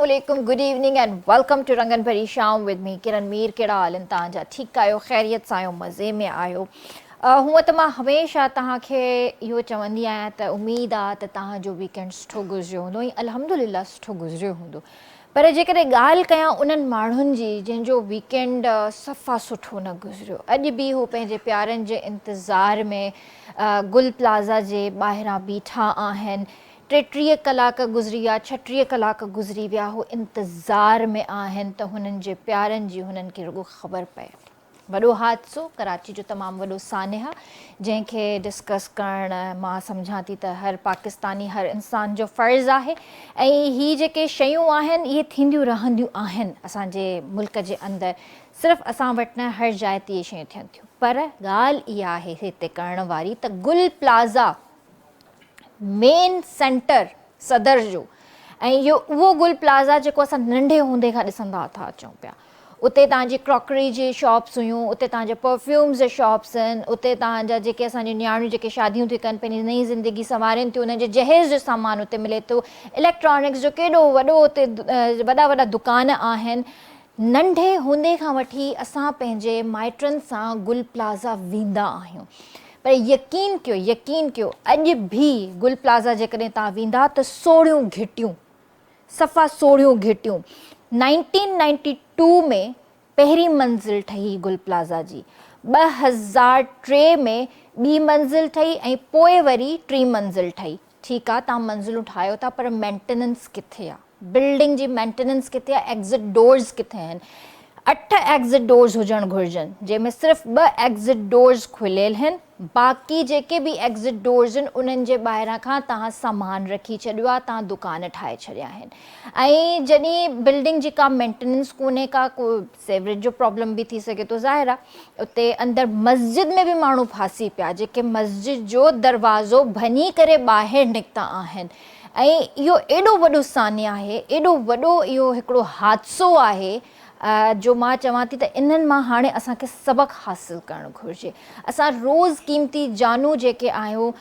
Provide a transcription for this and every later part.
Assalamualaikum, good evening and welcome to Rangan Bhari Sham with me Kiran Mir. कहिड़ा हाल आहिनि तव्हांजा? ठीकु आहियो, ख़ैरियत सां आहियो, मज़े में आहियो? हूअं त मां हमेशह तव्हांखे इहो चवंदी आहियां त उमेदु आहे त तव्हांजो वीकेंड सुठो गुज़रियो हूंदो ऐं अल्हम्दुलिल्लाह सुठो गुज़रियो हूंदो। पर जेकॾहिं ॻाल्हि कयां उन्हनि माण्हुनि जी जंहिंजो वीकेंड सफ़ा सुठो न गुज़रियो, अॼु बि हू पंहिंजे प्यारनि जे इंतज़ार में गुल प्लाज़ा जे ॿाहिरां बीठा आहिनि। 33 कलाक गुज़री विया, 36 कलाक गुज़री विया, हू इंतज़ार में आहिनि त हुननि जे प्यारनि जी हुननि खे रुॻो ख़बर पए। वॾो हादिसो कराची जो तमामु वॾो सानिहा जंहिंखे डिस्कस करणु मां सम्झां थी त हर पाकिस्तानी हर इंसान जो फ़र्ज़ु आहे ऐं हीअ जेके शयूं आहिनि इहे थींदियूं रहंदियूं आहिनि असांजे मुल्क जे अंदरि, सिर्फ़ु असां वटि न हर जाइ ते इहे शयूं थियनि थियूं। पर ॻाल्हि इहा आहे हिते करण वारी त गुल प्लाज़ा मेन सेंटर सदर जो ऐं इहो उहो गुल प्लाज़ा जेको असां नंढे हूंदे खां ॾिसंदा था अचूं पिया। उते तव्हांजी क्रॉकरी जी शॉप्स हुयूं, उते तव्हांजे परफ्यूम्स जे शॉप्स आहिनि, उते तव्हांजा जेके असांजी नियाणियूं जेके शादियूं थियूं कनि पंहिंजी नई ज़िंदगी संवारनि थियूं, उन्हनि जे जहेज़ जो सामान उते मिले थो, इलेक्ट्रॉनिक्स जो केॾो वॾो उते वॾा वॾा दुकान आहिनि। नंढे हूंदे खां वठी असां पंहिंजे माइटनि सां गुल प्लाज़ा वेंदा आहियूं। पर यकीन कयो अॼु बि गुल प्लाज़ा जेकॾहिं तव्हां वेंदा त सोढ़ियूं घिटियूं, सफ़ा सोढ़ियूं घिटियूं। 1992 में पहिरीं मंज़िल ठही गुल प्लाज़ा जी, 2003 में ॿी मंज़िल ठही ऐं पोइ वरी 3 मंज़िल ठही। ठीकु आहे, तव्हां मंज़िलूं ठाहियो था पर मेंटेनेंस किथे आहे? बिल्डिंग जी मेंटेनेंस किथे आहे? एग्ज़िट डोर्स किथे आहिनि? 8 एग्ज़िट डोर्स हुजणु घुरिजनि जंहिंमें सिर्फ़ु 2 एग्ज़िट डोर्स खुलियल आहिनि, बाक़ी जेके बि एग्ज़िट डोर्स आहिनि उन्हनि जे ॿाहिरां खां तव्हां सामान रखी छॾियो आहे, तव्हां दुकान ठाहे छॾिया आहिनि। ऐं जॾहिं बिल्डिंग जी का मेंटेनेंस कोन्हे, का सेवरेज जो प्रॉब्लम बि थी सघे थो, ज़ाहिर आहे उते अंदरि मस्जिद में बि माण्हू फासी पिया जेके मस्जिद जो दरवाज़ो भञी करे ॿाहिरि निकिता आहिनि। ऐं इहो एॾो वॾो सानिया आहे, एॾो वॾो इहो हिकिड़ो हादिसो आहे जो मां चवां थी त इन्हनि मां हाणे असांखे सबक़ु हासिलु करणु घुरिजे। असां रोज़ क़ीमती जानू जेके आहियूं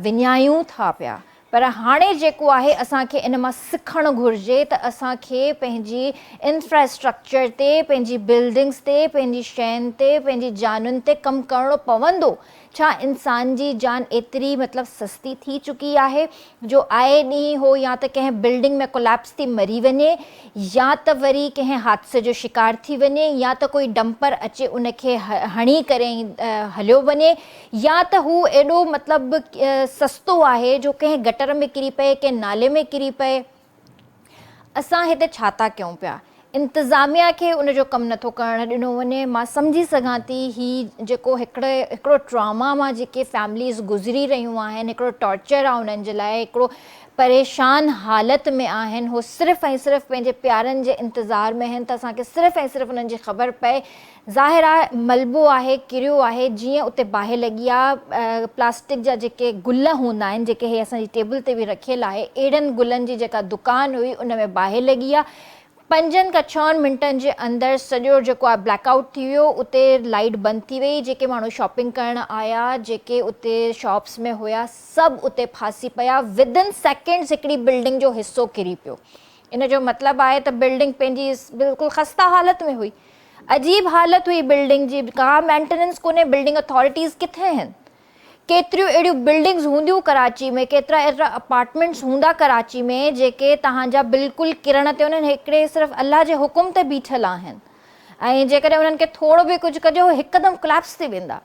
विञायूं था पिया, पर हाणे जेको आहे असांखे इन मां सिखणु घुरिजे त असांखे पंहिंजी इंफ्रास्ट्रक्चर ते, पंहिंजी बिल्डिंग्स ते, पंहिंजी शयुनि ते, पंहिंजी जानुनि ते कमु करिणो पवंदो। छा इंसान जी जान एतिरी मतिलबु सस्ती थी चुकी आहे जो आए ॾींहुं हो या त कंहिं बिल्डिंग में कोलैप्स थी मरी वञे, या त वरी कंहिं हादसे जो शिकार थी वञे, या त कोई डंपर अचे उनखे हणी करे हलियो वञे, या त हू एॾो मतिलबु सस्तो आहे जो कंहिं गटर में किरी पए, कंहिं नाले में किरी पए। असां हिते छा था कयूं पिया? इंतिज़ामिया खे उनजो कमु नथो करणु ॾिनो वञे। मां सम्झी सघां थी ही जेको हिकिड़ो ट्रॉमा मां जेके फैमिलीज़ गुज़री रहियूं आहिनि, हिकिड़ो टॉर्चर आहे उन्हनि जे लाइ, हिकिड़ो परेशान हालत में आहिनि, हो सिर्फ़ु ऐं सिर्फ़ु पंहिंजे प्यारनि जे इंतज़ार में आहिनि त असांखे सिर्फ़ु ऐं सिर्फ़ु उन्हनि जी ख़बर पए। ज़ाहिर आहे मलबो आहे, किरियो आहे, जीअं उते बाहि लॻी आहे, प्लास्टिक जा जेके गुल हूंदा आहिनि जेके हे असांजी टेबल ते बि रखियलु आहे, अहिड़नि गुलनि जी जेका दुकानु हुई उन में बाहि लॻी आहे। 5 खां 6 मिंटनि जे अंदरि सॼो जेको आहे ब्लैकआउट थी वियो, उते लाइट बंदि थी वई, जेके माण्हू शॉपिंग करणु आया, जेके उते शॉप्स में हुया, सभु उते फासी पिया। विदिन सेकेंड्स हिकिड़ी बिल्डिंग जो हिसो किरी पियो। इन जो मतिलबु आहे त बिल्डिंग पंहिंजी बिल्कुलु ख़स्ता हालत में हुई, अजीब हालत हुई बिल्डिंग जी, का मेंटेनेंस कोन्हे, बिल्डिंग अथॉरिटीज़ किथे आहिनि? केतिरियूं अहिड़ियूं बिल्डिंग्स हूंदियूं कराची में, केतिरा अहिड़ा अपार्टमेंट्स हूंदा कराची में जेके तव्हांजा बिल्कुलु किरण ते उन्हनि हिकिड़े सिर्फ़ु अलाह जे हुकुम ते बीठल आहिनि, ऐं जेकॾहिं उन्हनि खे थोरो बि कुझु कजो हिकदमि कोलैप्स थी वेंदा।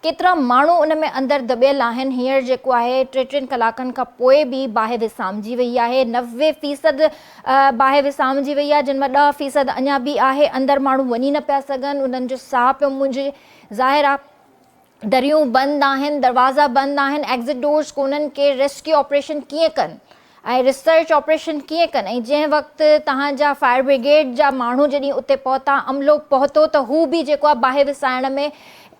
केतिरा माण्हू उन में अंदरि दॿियल आहिनि। हींअर जेको आहे 3 कलाकनि खां पोइ बि बाहि विसामजी वई आहे, 90% बाहि विसामजी वई आहे, जिन मां 10% अञा बि आहे, अंदरि माण्हू वञी न पिया सघनि, उन्हनि जो साह पियो मुंझे। ज़ाहिर आहे दरियूं बंदि आहिनि, दरवाज़ा बंदि आहिनि, एग्ज़िट डोर्स कोन्हनि, के रेस्क्यू ऑपरेशन कीअं कनि ऐं रिसर्च ऑपरेशन कीअं कनि। ऐं जंहिं वक़्तु तव्हांजा फायर ब्रिगेड जा माण्हू जॾहिं उते पहुता, अमलो पहुतो, त हू बि जेको आहे बाहि विसाइण में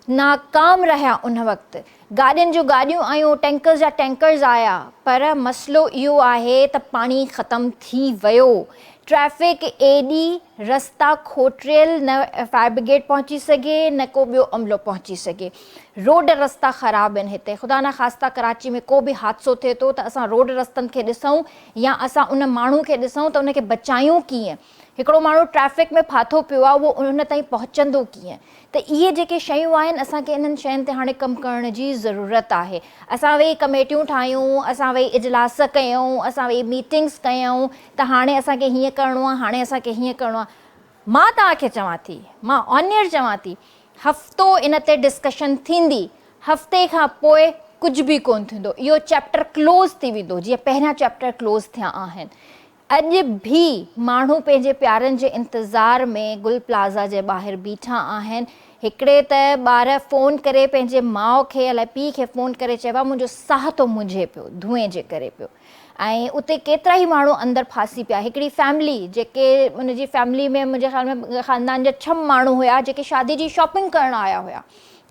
नाकाम रहिया। उन वक़्तु गाॾियुनि जूं गाॾियूं आयूं, टैंकर्स जा टैंकर्स आया, पर मसइलो इहो आहे त पाणी ख़तमु थी वियो। ट्रैफ़िक एॾी रस्ता खोटियल न फायर ब्रिगेड पहुची सघे न को ॿियो अमलो पहुची सघे। रोड रस्ता ख़राबु आहिनि हिते, ख़ुदा न ख़ास्ता कराची में को बि हादसो थिए थो त असां रोड रस्तनि खे ॾिसूं या असां उन माण्हू खे ॾिसूं त उनखे बचायूं कीअं। हिकिड़ो माण्हू ट्रैफ़िक में फाथो पियो आहे, उहो उन ताईं पहुचंदो कीअं। त इहे जेके शयूं आहिनि असांखे इन्हनि शयुनि ते हाणे कमु करण जी ज़रूरत आहे। असां वेही कमेटियूं ठाहियूं, असां वेही इजलास कयूं, असां वेही मीटिंग्स कयूं त हाणे असांखे हीअं करिणो आहे, हाणे असांखे हीअं करिणो आहे। मां तव्हांखे चवां थी, मां ऑनियर चवां थी, हफ़्तो इन ते डिस्कशन थींदी, हफ़्ते खां पोइ कुझु बि कोन थींदो, इहो चैप्टर क्लोज़ थी वेंदो जीअं पहिरियां चैप्टर क्लोज़ थिया आहिनि। अॼु बि माण्हू पंहिंजे प्यारनि जे इंतज़ार में गुल प्लाज़ा जे ॿाहिरि बीठा आहिनि। हिकिड़े त ॿार फ़ोन करे पंहिंजे माउ खे अलाए पीउ खे फ़ोन करे चयो आहे मुंहिंजो साह थो मुंझे पियो धुएं जे करे पियो। ऐं उते केतिरा ई माण्हू अंदरि फासी पिया। हिकिड़ी फैमिली जेके उनजी फैमिली में मुंहिंजे ख़्याल में ख़ानदान जा 6 माण्हू हुया जेके शादी जी शॉपिंग करणु आया हुया,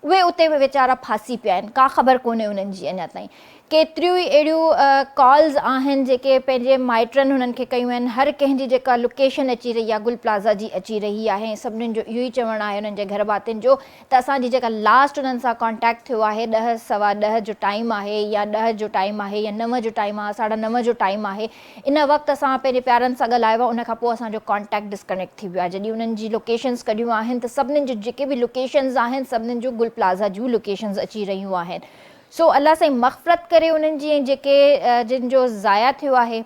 उहे उते वीचारा फासी पिया आहिनि, का ख़बर कोन्हे उन्हनि जी अञा ताईं। केतिरियूं ई अहिड़ियूं कॉल्स आहिनि जेके पंहिंजे माइटनि हुननि खे कयूं आहिनि। हर कंहिंजी जेका लोकेशन अची रही आहे गुल प्लाज़ा जी अची रही आहे। सभिनीनि जो इहो ई चवणु आहे उन्हनि जे घर भातियुनि जो त असांजी जेका लास्ट उन्हनि सां कॉन्टेक्ट थियो आहे 10 सवा 10 जो टाइम आहे या 10 जो टाइम आहे या 9 जो टाइम आहे, 9:30 जो टाइम आहे। इन वक़्तु असां पंहिंजे प्यारनि सां ॻाल्हायो आहे, उनखां पोइ असांजो कॉन्टेक्ट डिस्कनेक्ट थी वियो आहे। जॾहिं उन्हनि जी लोकेशन्स कढियूं आहिनि त सभिनीनि जो जेके बि लोकेशन्स आहिनि सभिनीनि जो गुल प्लाज़ा जूं लोकेशन्स अची रहियूं आहिनि। सो अलाह साईं मग़फ़िरत करे उन्हनि जी जेके जिन जो ज़ाया थियो आहे,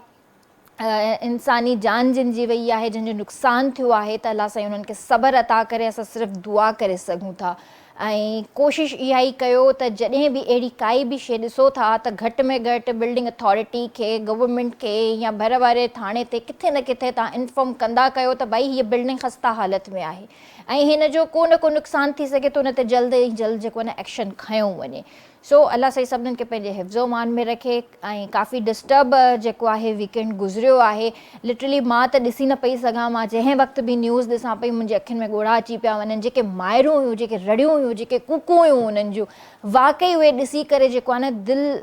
इंसानी जान जिन जी वई आहे, जिन जो नुक़सानु थियो आहे, त अलाह साईं उन्हनि खे सब्र अता करे। असां सिर्फ़ु दुआ करे सघूं था ऐं कोशिशि इहा ई कयो त जॾहिं बि अहिड़ी काई बि शइ ॾिसो था त घटि में घटि बिल्डिंग अथॉरिटी खे, गवर्नमेंट खे या भर वारे थाणे ते किथे न किथे तव्हां इंफॉर्म कंदा कयो त भई हीअ बिल्डिंग ख़स्ता हालत में आहे ऐं हिन जो को न को नुक़सानु थी सघे थो, न त जल्द ई जल्द जेको आहे न एक्शन खयों वञे। सो अलाह साईं सभिनीनि खे पंहिंजे हिफ़्ज़ो मान में रखे। ऐं काफ़ी डिस्टर्ब जेको आहे वीकेंड गुज़रियो आहे। लिटरली मां त ॾिसी न पई सघां, मां जंहिं वक़्तु बि न्यूज़ ॾिसां पई मुंहिंजे अखियुनि में ॻोढ़ा अची पिया वञनि। जेके माइरूं हुयूं, जेके रड़ियूं हुयूं, जेके कूकूं हुयूं उन्हनि जूं, वाक़ई उहे ॾिसी करे जेको आहे न दिलि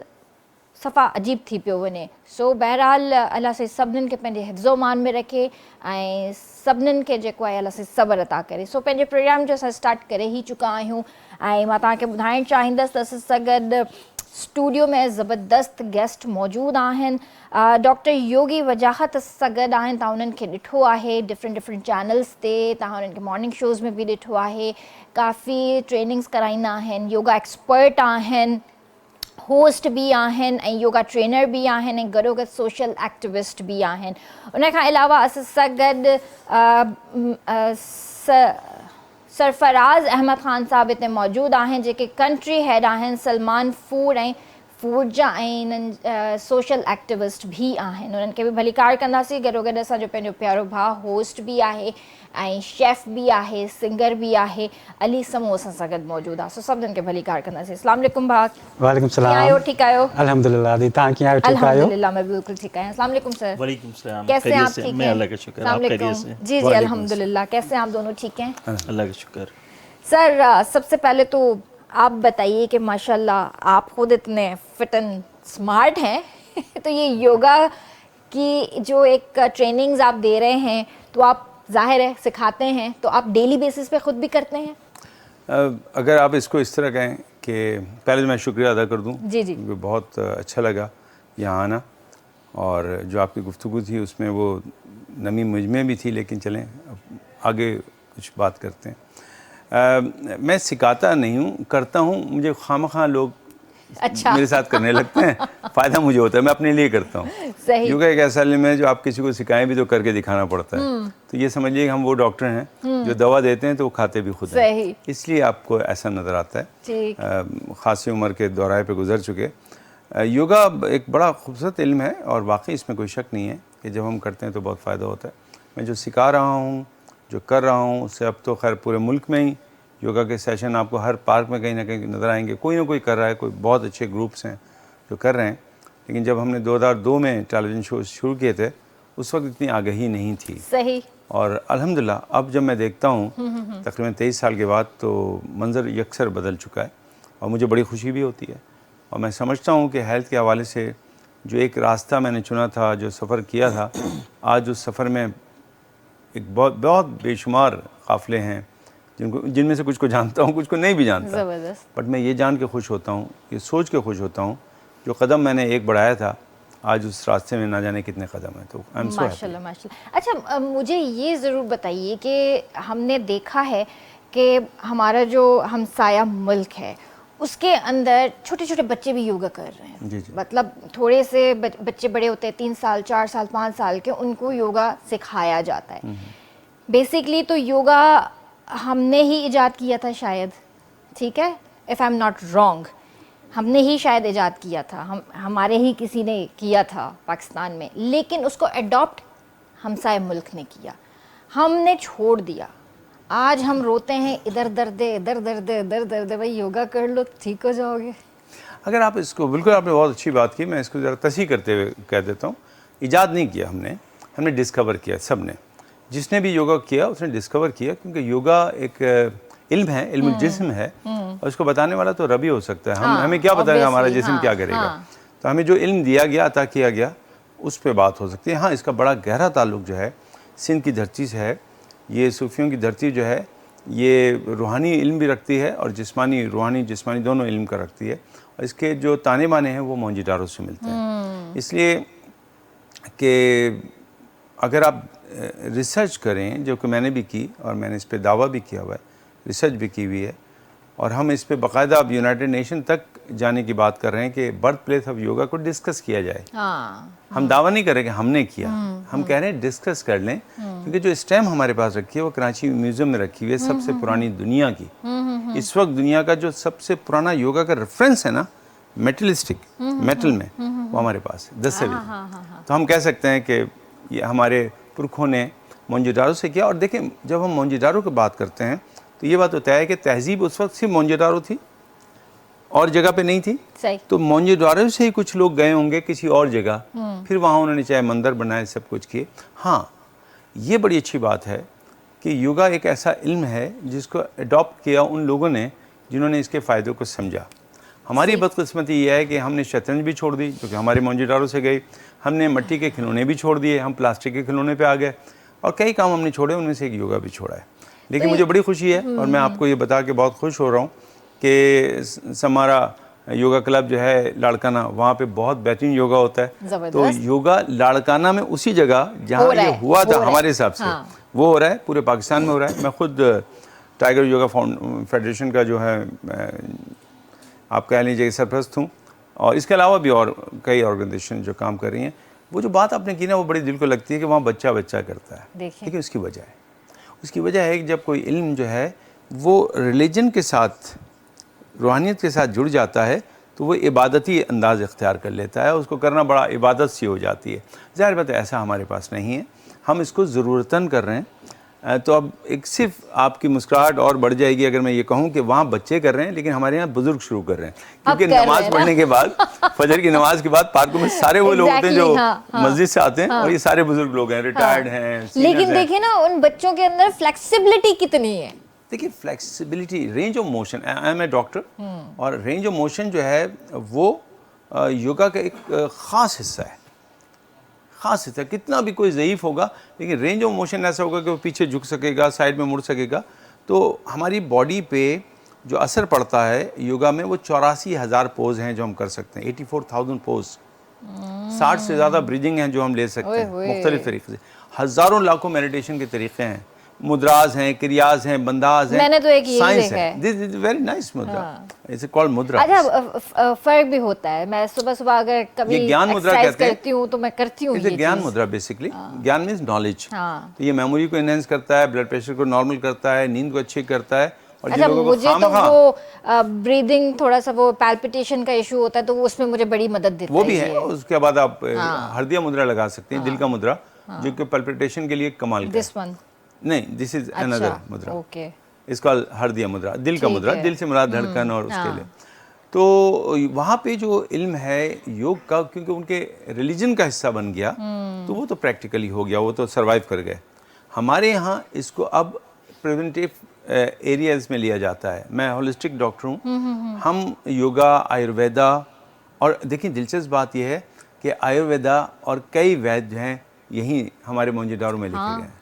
सफ़ा अजीब थी पियो वञे। सो बहरहाल अलाह साईं सभिनीनि खे पंहिंजे हिफ़्ज़ो मान में रखे ऐं सभिनीनि खे जेको आहे अलाह साईं सब्र अता करे। सो पंहिंजे प्रोग्राम जो असां स्टार्ट करे ई चुका आहियूं ऐं मां तव्हांखे ॿुधाइणु चाहींदसि त असां सां गॾु स्टूडियो में ज़बरदस्त गेस्ट मौजूदु आहिनि। डॉक्टर योगी वजाहत सां गॾु आहिनि। तव्हां उन्हनि खे ॾिठो आहे डिफरेंट चैनल्स ते, तव्हां उन्हनि खे मॉर्निंग शोज़ में बि ॾिठो आहे। काफ़ी ट्रेनिंग्स कराईंदा आहिनि, योगा एक्सपर्ट आहिनि, होस्ट भी आहिनि ऐं योगा ट्रेनर भी आहिनि ऐं गॾोगॾु सोशल एक्टिविस्ट भी आहिनि। उनखां अलावा असां सां गॾु सरफराज़ अहमद ख़ान साहब हिते मौजूदु आहिनि जेके कंट्री हेड आहिनि सलमान फूड ऐं फूड जा ऐं इन्हनि सोशल एक्टिविस्ट भी आहिनि। उन्हनि खे बि भली कार कंदासीं। गॾोगॾु असांजो पंहिंजो प्यारो भाउ होस्ट भी आहे ऐं शेफ़ भी आहे, सिंगर भी आहे, अली समो असां सां गॾु मौजूदु आहे। सो सभिनीनि खे भली कार कंदासीं। अस्सलाम वालेकुम भाउ। वालेकुम सलाम। कीअं आहियो? ठीकु आहियो? अल्हम्दुलिल्लाह दी, तव्हां कीअं आहियो? ठीकु आहियो? अल्हम्दुलिल्लाह मैं बिल्कुल ठीक है। अस्सलाम वालेकुम सर। वालेकुम सलाम। कैसे हैं आप? ठीक मैं हैं? अल्लाह का शुक्र। अस्सलाम आप खैरियत वालेकुम। से? जी जी अल्हम्दुलिल्लाह। कैसे हैं आप दोनों? ठीक हैं? अल्लाह का शुक्र। सर सबसे पहले तो आप बताइए कि माशाल्लाह आप खुद इतने फिट एंड स्मार्ट हैं तो ये योगा की जो एक ट्रेनिंग्स आप दे रहे हैं तो आप ज़ाहिर है सिखाते हैं, तो आप डेली बेसिस पे ख़ुद भी करते हैं? अगर आप इसको इस तरह कहें कि पहले तो मैं शुक्रिया अदा कर दूं। जी जी। क्योंकि बहुत अच्छा लगा यहाँ आना और जो आपकी गुफ्तगू थी उसमें वो नमी मुझ में भी थी, लेकिन चलें अब आगे कुछ बात करते हैं। मैं सिखाता नहीं हूँ, करता हूँ। मुझे खामखा लोग अच्छा मेरे साथ करने लगते हैं, फ़ायदा मुझे होता है, मैं अपने लिए करता हूँ। सही। योगा एक ऐसा इल्म है जो आप किसी को सिखाएं भी तो करके दिखाना पड़ता है। तो ये समझिए कि हम वो डॉक्टर हैं जो दवा देते हैं तो वो खाते भी खुद हैं, इसलिए आपको ऐसा नज़र आता है। ख़ासी उम्र के दौराए पे गुजर चुके। योगा एक बड़ा खूबसूरत इल्म है और वाकई इसमें कोई शक नहीं है कि जब हम करते हैं तो बहुत फ़ायदा होता है। मैं जो सिखा रहा हूँ, जो कर रहा हूँ, उससे अब तो खैर पूरे मुल्क में ही योगा के सेशन आपको हर पार्क में कहीं ना कहीं नज़र आएंगे। कोई ना कोई कर रहा है, कोई बहुत अच्छे ग्रुप्स हैं जो कर रहे हैं। लेकिन जब हमने 2002 में टेलीविज़न शो शुरू किए थे उस वक्त इतनी आगाही नहीं थी। सही। और अल्हम्दुलिल्लाह अब जब मैं देखता हूँ तकरीबन 23 साल के बाद तो मंज़र यकसर बदल चुका है और मुझे बड़ी खुशी भी होती है। और मैं समझता हूँ कि हेल्थ के हवाले से जो एक रास्ता मैंने चुना था, जो सफ़र किया था, आज उस सफ़र में ایک بہت بے شمار قافلے ہیں جن میں سے کچھ کو جانتا ہوں, کچھ کو نہیں بھی جانتا, بٹ میں یہ جان کے خوش ہوتا ہوں, یہ سوچ کے خوش ہوتا ہوں جو قدم میں نے ایک بڑھایا تھا آج اس راستے میں نہ جانے کتنے قدم ہیں. تو ماشاءاللہ ماشاءاللہ. اچھا مجھے یہ ضرور بتائیے کہ ہم نے دیکھا ہے کہ ہمارا جو ہمسایہ ملک ہے اس کے اندر چھوٹے چھوٹے بچے بھی یوگا کر رہے ہیں. جی جی. مطلب تھوڑے سے بچے بڑے ہوتے ہیں 3 سال 4 سال 5 سال کے, ان کو یوگا سکھایا جاتا ہے. بیسکلی تو یوگا ہم نے ہی ایجاد کیا تھا شاید, ٹھیک ہے, if I am not wrong, ہم نے ہی شاید ایجاد کیا تھا, ہمارے ہی کسی نے کیا تھا پاکستان میں, لیکن اس کو اڈاپٹ ہمسائے ملک نے کیا, ہم نے چھوڑ دیا. آج ہم روتے ہیں ادھر درد ہے ادھر درد ہے ادھر درد ہے, بھائی یوگا کر لو ٹھیک ہو جاؤ گے. اگر آپ اس کو, بالکل آپ نے بہت اچھی بات کی, میں اس کو ذرا تصحیح کرتے ہوئے کہہ دیتا ہوں, ایجاد نہیں کیا ہم نے ڈسکور کیا. سب نے, جس نے بھی یوگا کیا اس نے ڈسکور کیا, کیونکہ یوگا ایک علم ہے, علم الجسم ہے, اور اس کو بتانے والا تو رب ہی ہو سکتا ہے. ہمیں کیا بتائے گا ہمارا جسم کیا کرے گا. تو ہمیں جو علم دیا گیا, عطا کیا گیا, اس پہ بات ہو سکتی ہے. ہاں, اس کا بڑا گہرا تعلق جو ہے سندھ کی دھرتی سے ہے. یہ صوفیوں کی دھرتی جو ہے یہ روحانی علم بھی رکھتی ہے اور جسمانی, روحانی جسمانی دونوں علم کا رکھتی ہے. اور اس کے جو تانے بانے ہیں وہ مونجی ڈارو سے ملتے ہیں. اس لیے کہ اگر آپ ریسرچ کریں, جو کہ میں نے بھی کی اور میں نے اس پہ دعویٰ بھی کیا ہوا ہے, ریسرچ بھی کی ہوئی ہے, اور ہم اس پہ باقاعدہ اب یونائٹڈ نیشن تک جانے کی بات کر رہے ہیں کہ برتھ پلیس آف یوگا کو ڈسکس کیا جائے. ہم دعویٰ نہیں کر رہے کہ ہم نے کیا, ہم کہہ رہے ہیں ڈسکس کر لیں, کیونکہ جو اسٹیمپ ہمارے پاس رکھی ہے وہ کراچی میوزیم میں رکھی ہوئی ہے, سب سے پرانی دنیا کی. اس وقت دنیا کا جو سب سے پرانا یوگا کا ریفرنس ہے نا, میٹلسٹک, میٹل میں, وہ ہمارے پاس 10 سے بھی. تو ہم کہہ سکتے ہیں کہ یہ ہمارے پرکھوں نے مونجی ڈارو سے کیا. اور دیکھیں, جب ہم مونجی ڈارو کی بات کرتے ہیں تو یہ بات ہوتا ہے کہ تہذیب اس وقت صرف مونجی ڈارو تھی اور جگہ پہ نہیں تھی. تو مونجی ڈارو سے ہی کچھ لوگ گئے ہوں گے کسی اور جگہ, پھر وہاں انہوں نے چاہے مندر بنائے, سب کچھ کیے. ہاں, یہ بڑی اچھی بات ہے کہ یوگا ایک ایسا علم ہے جس کو اڈاپٹ کیا ان لوگوں نے جنہوں نے اس کے فائدوں کو سمجھا. ہماری بدقسمتی یہ ہے کہ ہم نے شطرنج بھی چھوڑ دی جو کہ ہمارے مونجی ڈارو سے گئی, ہم نے مٹی کے کھلونے بھی چھوڑ دیے, ہم پلاسٹک کے کھلونے پہ آ گئے, اور کئی کام ہم نے چھوڑے, ان میں سے ایک یوگا بھی چھوڑا ہے. لیکن مجھے بڑی خوشی ہے اور میں آپ کو یہ بتا کے بہت خوش ہو رہا ہوں کہ سمارا یوگا کلب جو ہے لاڑکانہ, وہاں پہ بہت بہترین یوگا ہوتا ہے. تو یوگا لاڑکانہ میں اسی جگہ جہاں یہ ہوا تھا ہمارے حساب سے وہ ہو رہا ہے, پورے پاکستان میں ہو رہا ہے. میں خود ٹائیگر یوگا فیڈریشن کا جو ہے آپ کہہ لیجیے کہ سرپرست ہوں, اور اس کے علاوہ بھی اور کئی آرگنائزیشن جو کام کر رہی ہیں. وہ جو بات آپ نے کی نا وہ بڑی دل کو لگتی ہے کہ وہاں بچہ بچہ کرتا ہے. لیکن اس کی وجہ ہے, اس کی وجہ ہے کہ جب کوئی علم جو ہے وہ ریلیجن کے ساتھ, روحانیت کے ساتھ جڑ جاتا ہے تو وہ عبادتی انداز اختیار کر لیتا ہے, اس کو کرنا بڑا عبادت سی ہو جاتی ہے. ظاہر بات ہے ایسا ہمارے پاس نہیں ہے, ہم اس کو ضرورتاً کر رہے ہیں. تو اب ایک صرف آپ کی مسکراہٹ اور بڑھ جائے گی اگر میں یہ کہوں کہ وہاں بچے کر رہے ہیں لیکن ہمارے یہاں بزرگ شروع کر رہے ہیں, کیونکہ نماز پڑھنے کے بعد, فجر کی نماز کے بعد پارکوں میں سارے وہ لوگ ہوتے ہیں جو مسجد سے آتے ہیں, اور یہ سارے بزرگ لوگ ہیں, ریٹائرڈ ہیں. لیکن دیکھیں نا ان بچوں کے اندر فلیکسیبلٹی کتنی ہے. دیکھیے flexibility, range of motion, I am a doctor, اور رینج آف موشن جو ہے وہ یوگا کا ایک خاص حصہ ہے. خاص حصہ, کتنا بھی کوئی ضعیف ہوگا لیکن رینج آف موشن ایسا ہوگا کہ وہ پیچھے جھک سکے گا, سائڈ میں مڑ سکے گا. تو ہماری باڈی پہ جو اثر پڑتا ہے یوگا میں وہ 84,000 پوز ہیں جو ہم کر سکتے ہیں, 84,000 پوز, 60 سے زیادہ بریدنگ ہیں جو ہم لے سکتے ہیں مختلف طریقے سے. ہزاروں لاکھوں میڈیٹیشن کے طریقے ہیں, مدراز ہیں, کریاز ہیں, بنداز ہیں, میں نے تو ایک یہ سائنس دیکھا ہے. This is very nice mudra, it's called mudra. اچھا فرق بھی ہوتا ہے, میں صبح اگر کبھی ایکسرسائز کرتی ہوں تو میں کرتی ہوں یہ گیان مدرا. بیسکلی گیان مینس نالج. تو یہ میموری کو انہینس کرتا ہے, بلڈ پریشر کو نارمل کرتا ہے, نیند کو اچھی کرتا ہے. اور اچھا مجھے تو وہ بریدنگ تھوڑا سا وہ پیلپیٹیشن کا ایشو ہوتا ہے تو اس میں مجھے بڑی مدد دیتا ہے. وہ بھی ہے. اس کے بعد آپ ہردیہ مدرا لگا سکتے ہیں, دل کا مدرا, جو کہ پیلپیٹیشن کے لیے کمال کا ہے. نہیں, دس از اندر مدرا, اس کا ہردیہ مدرا, دل کا مدرا, دل سے مراد دھڑکن اور اس کے لیے. تو وہاں پہ جو علم ہے یوگ کا, کیونکہ ان کے ریلیجن کا حصہ بن گیا تو وہ تو پریکٹیکلی ہو گیا, وہ تو سروائیو کر گئے. ہمارے یہاں اس کو اب پریونٹیو ایریاز میں لیا جاتا ہے. میں ہولسٹک ڈاکٹر ہوں, ہم یوگا, آیورویدا, اور دیکھیں دلچسپ بات یہ ہے کہ آیورویدا اور کئی وید جو ہیں یہیں ہمارے مونجی ڈارو میں لکھے گئے ہیں.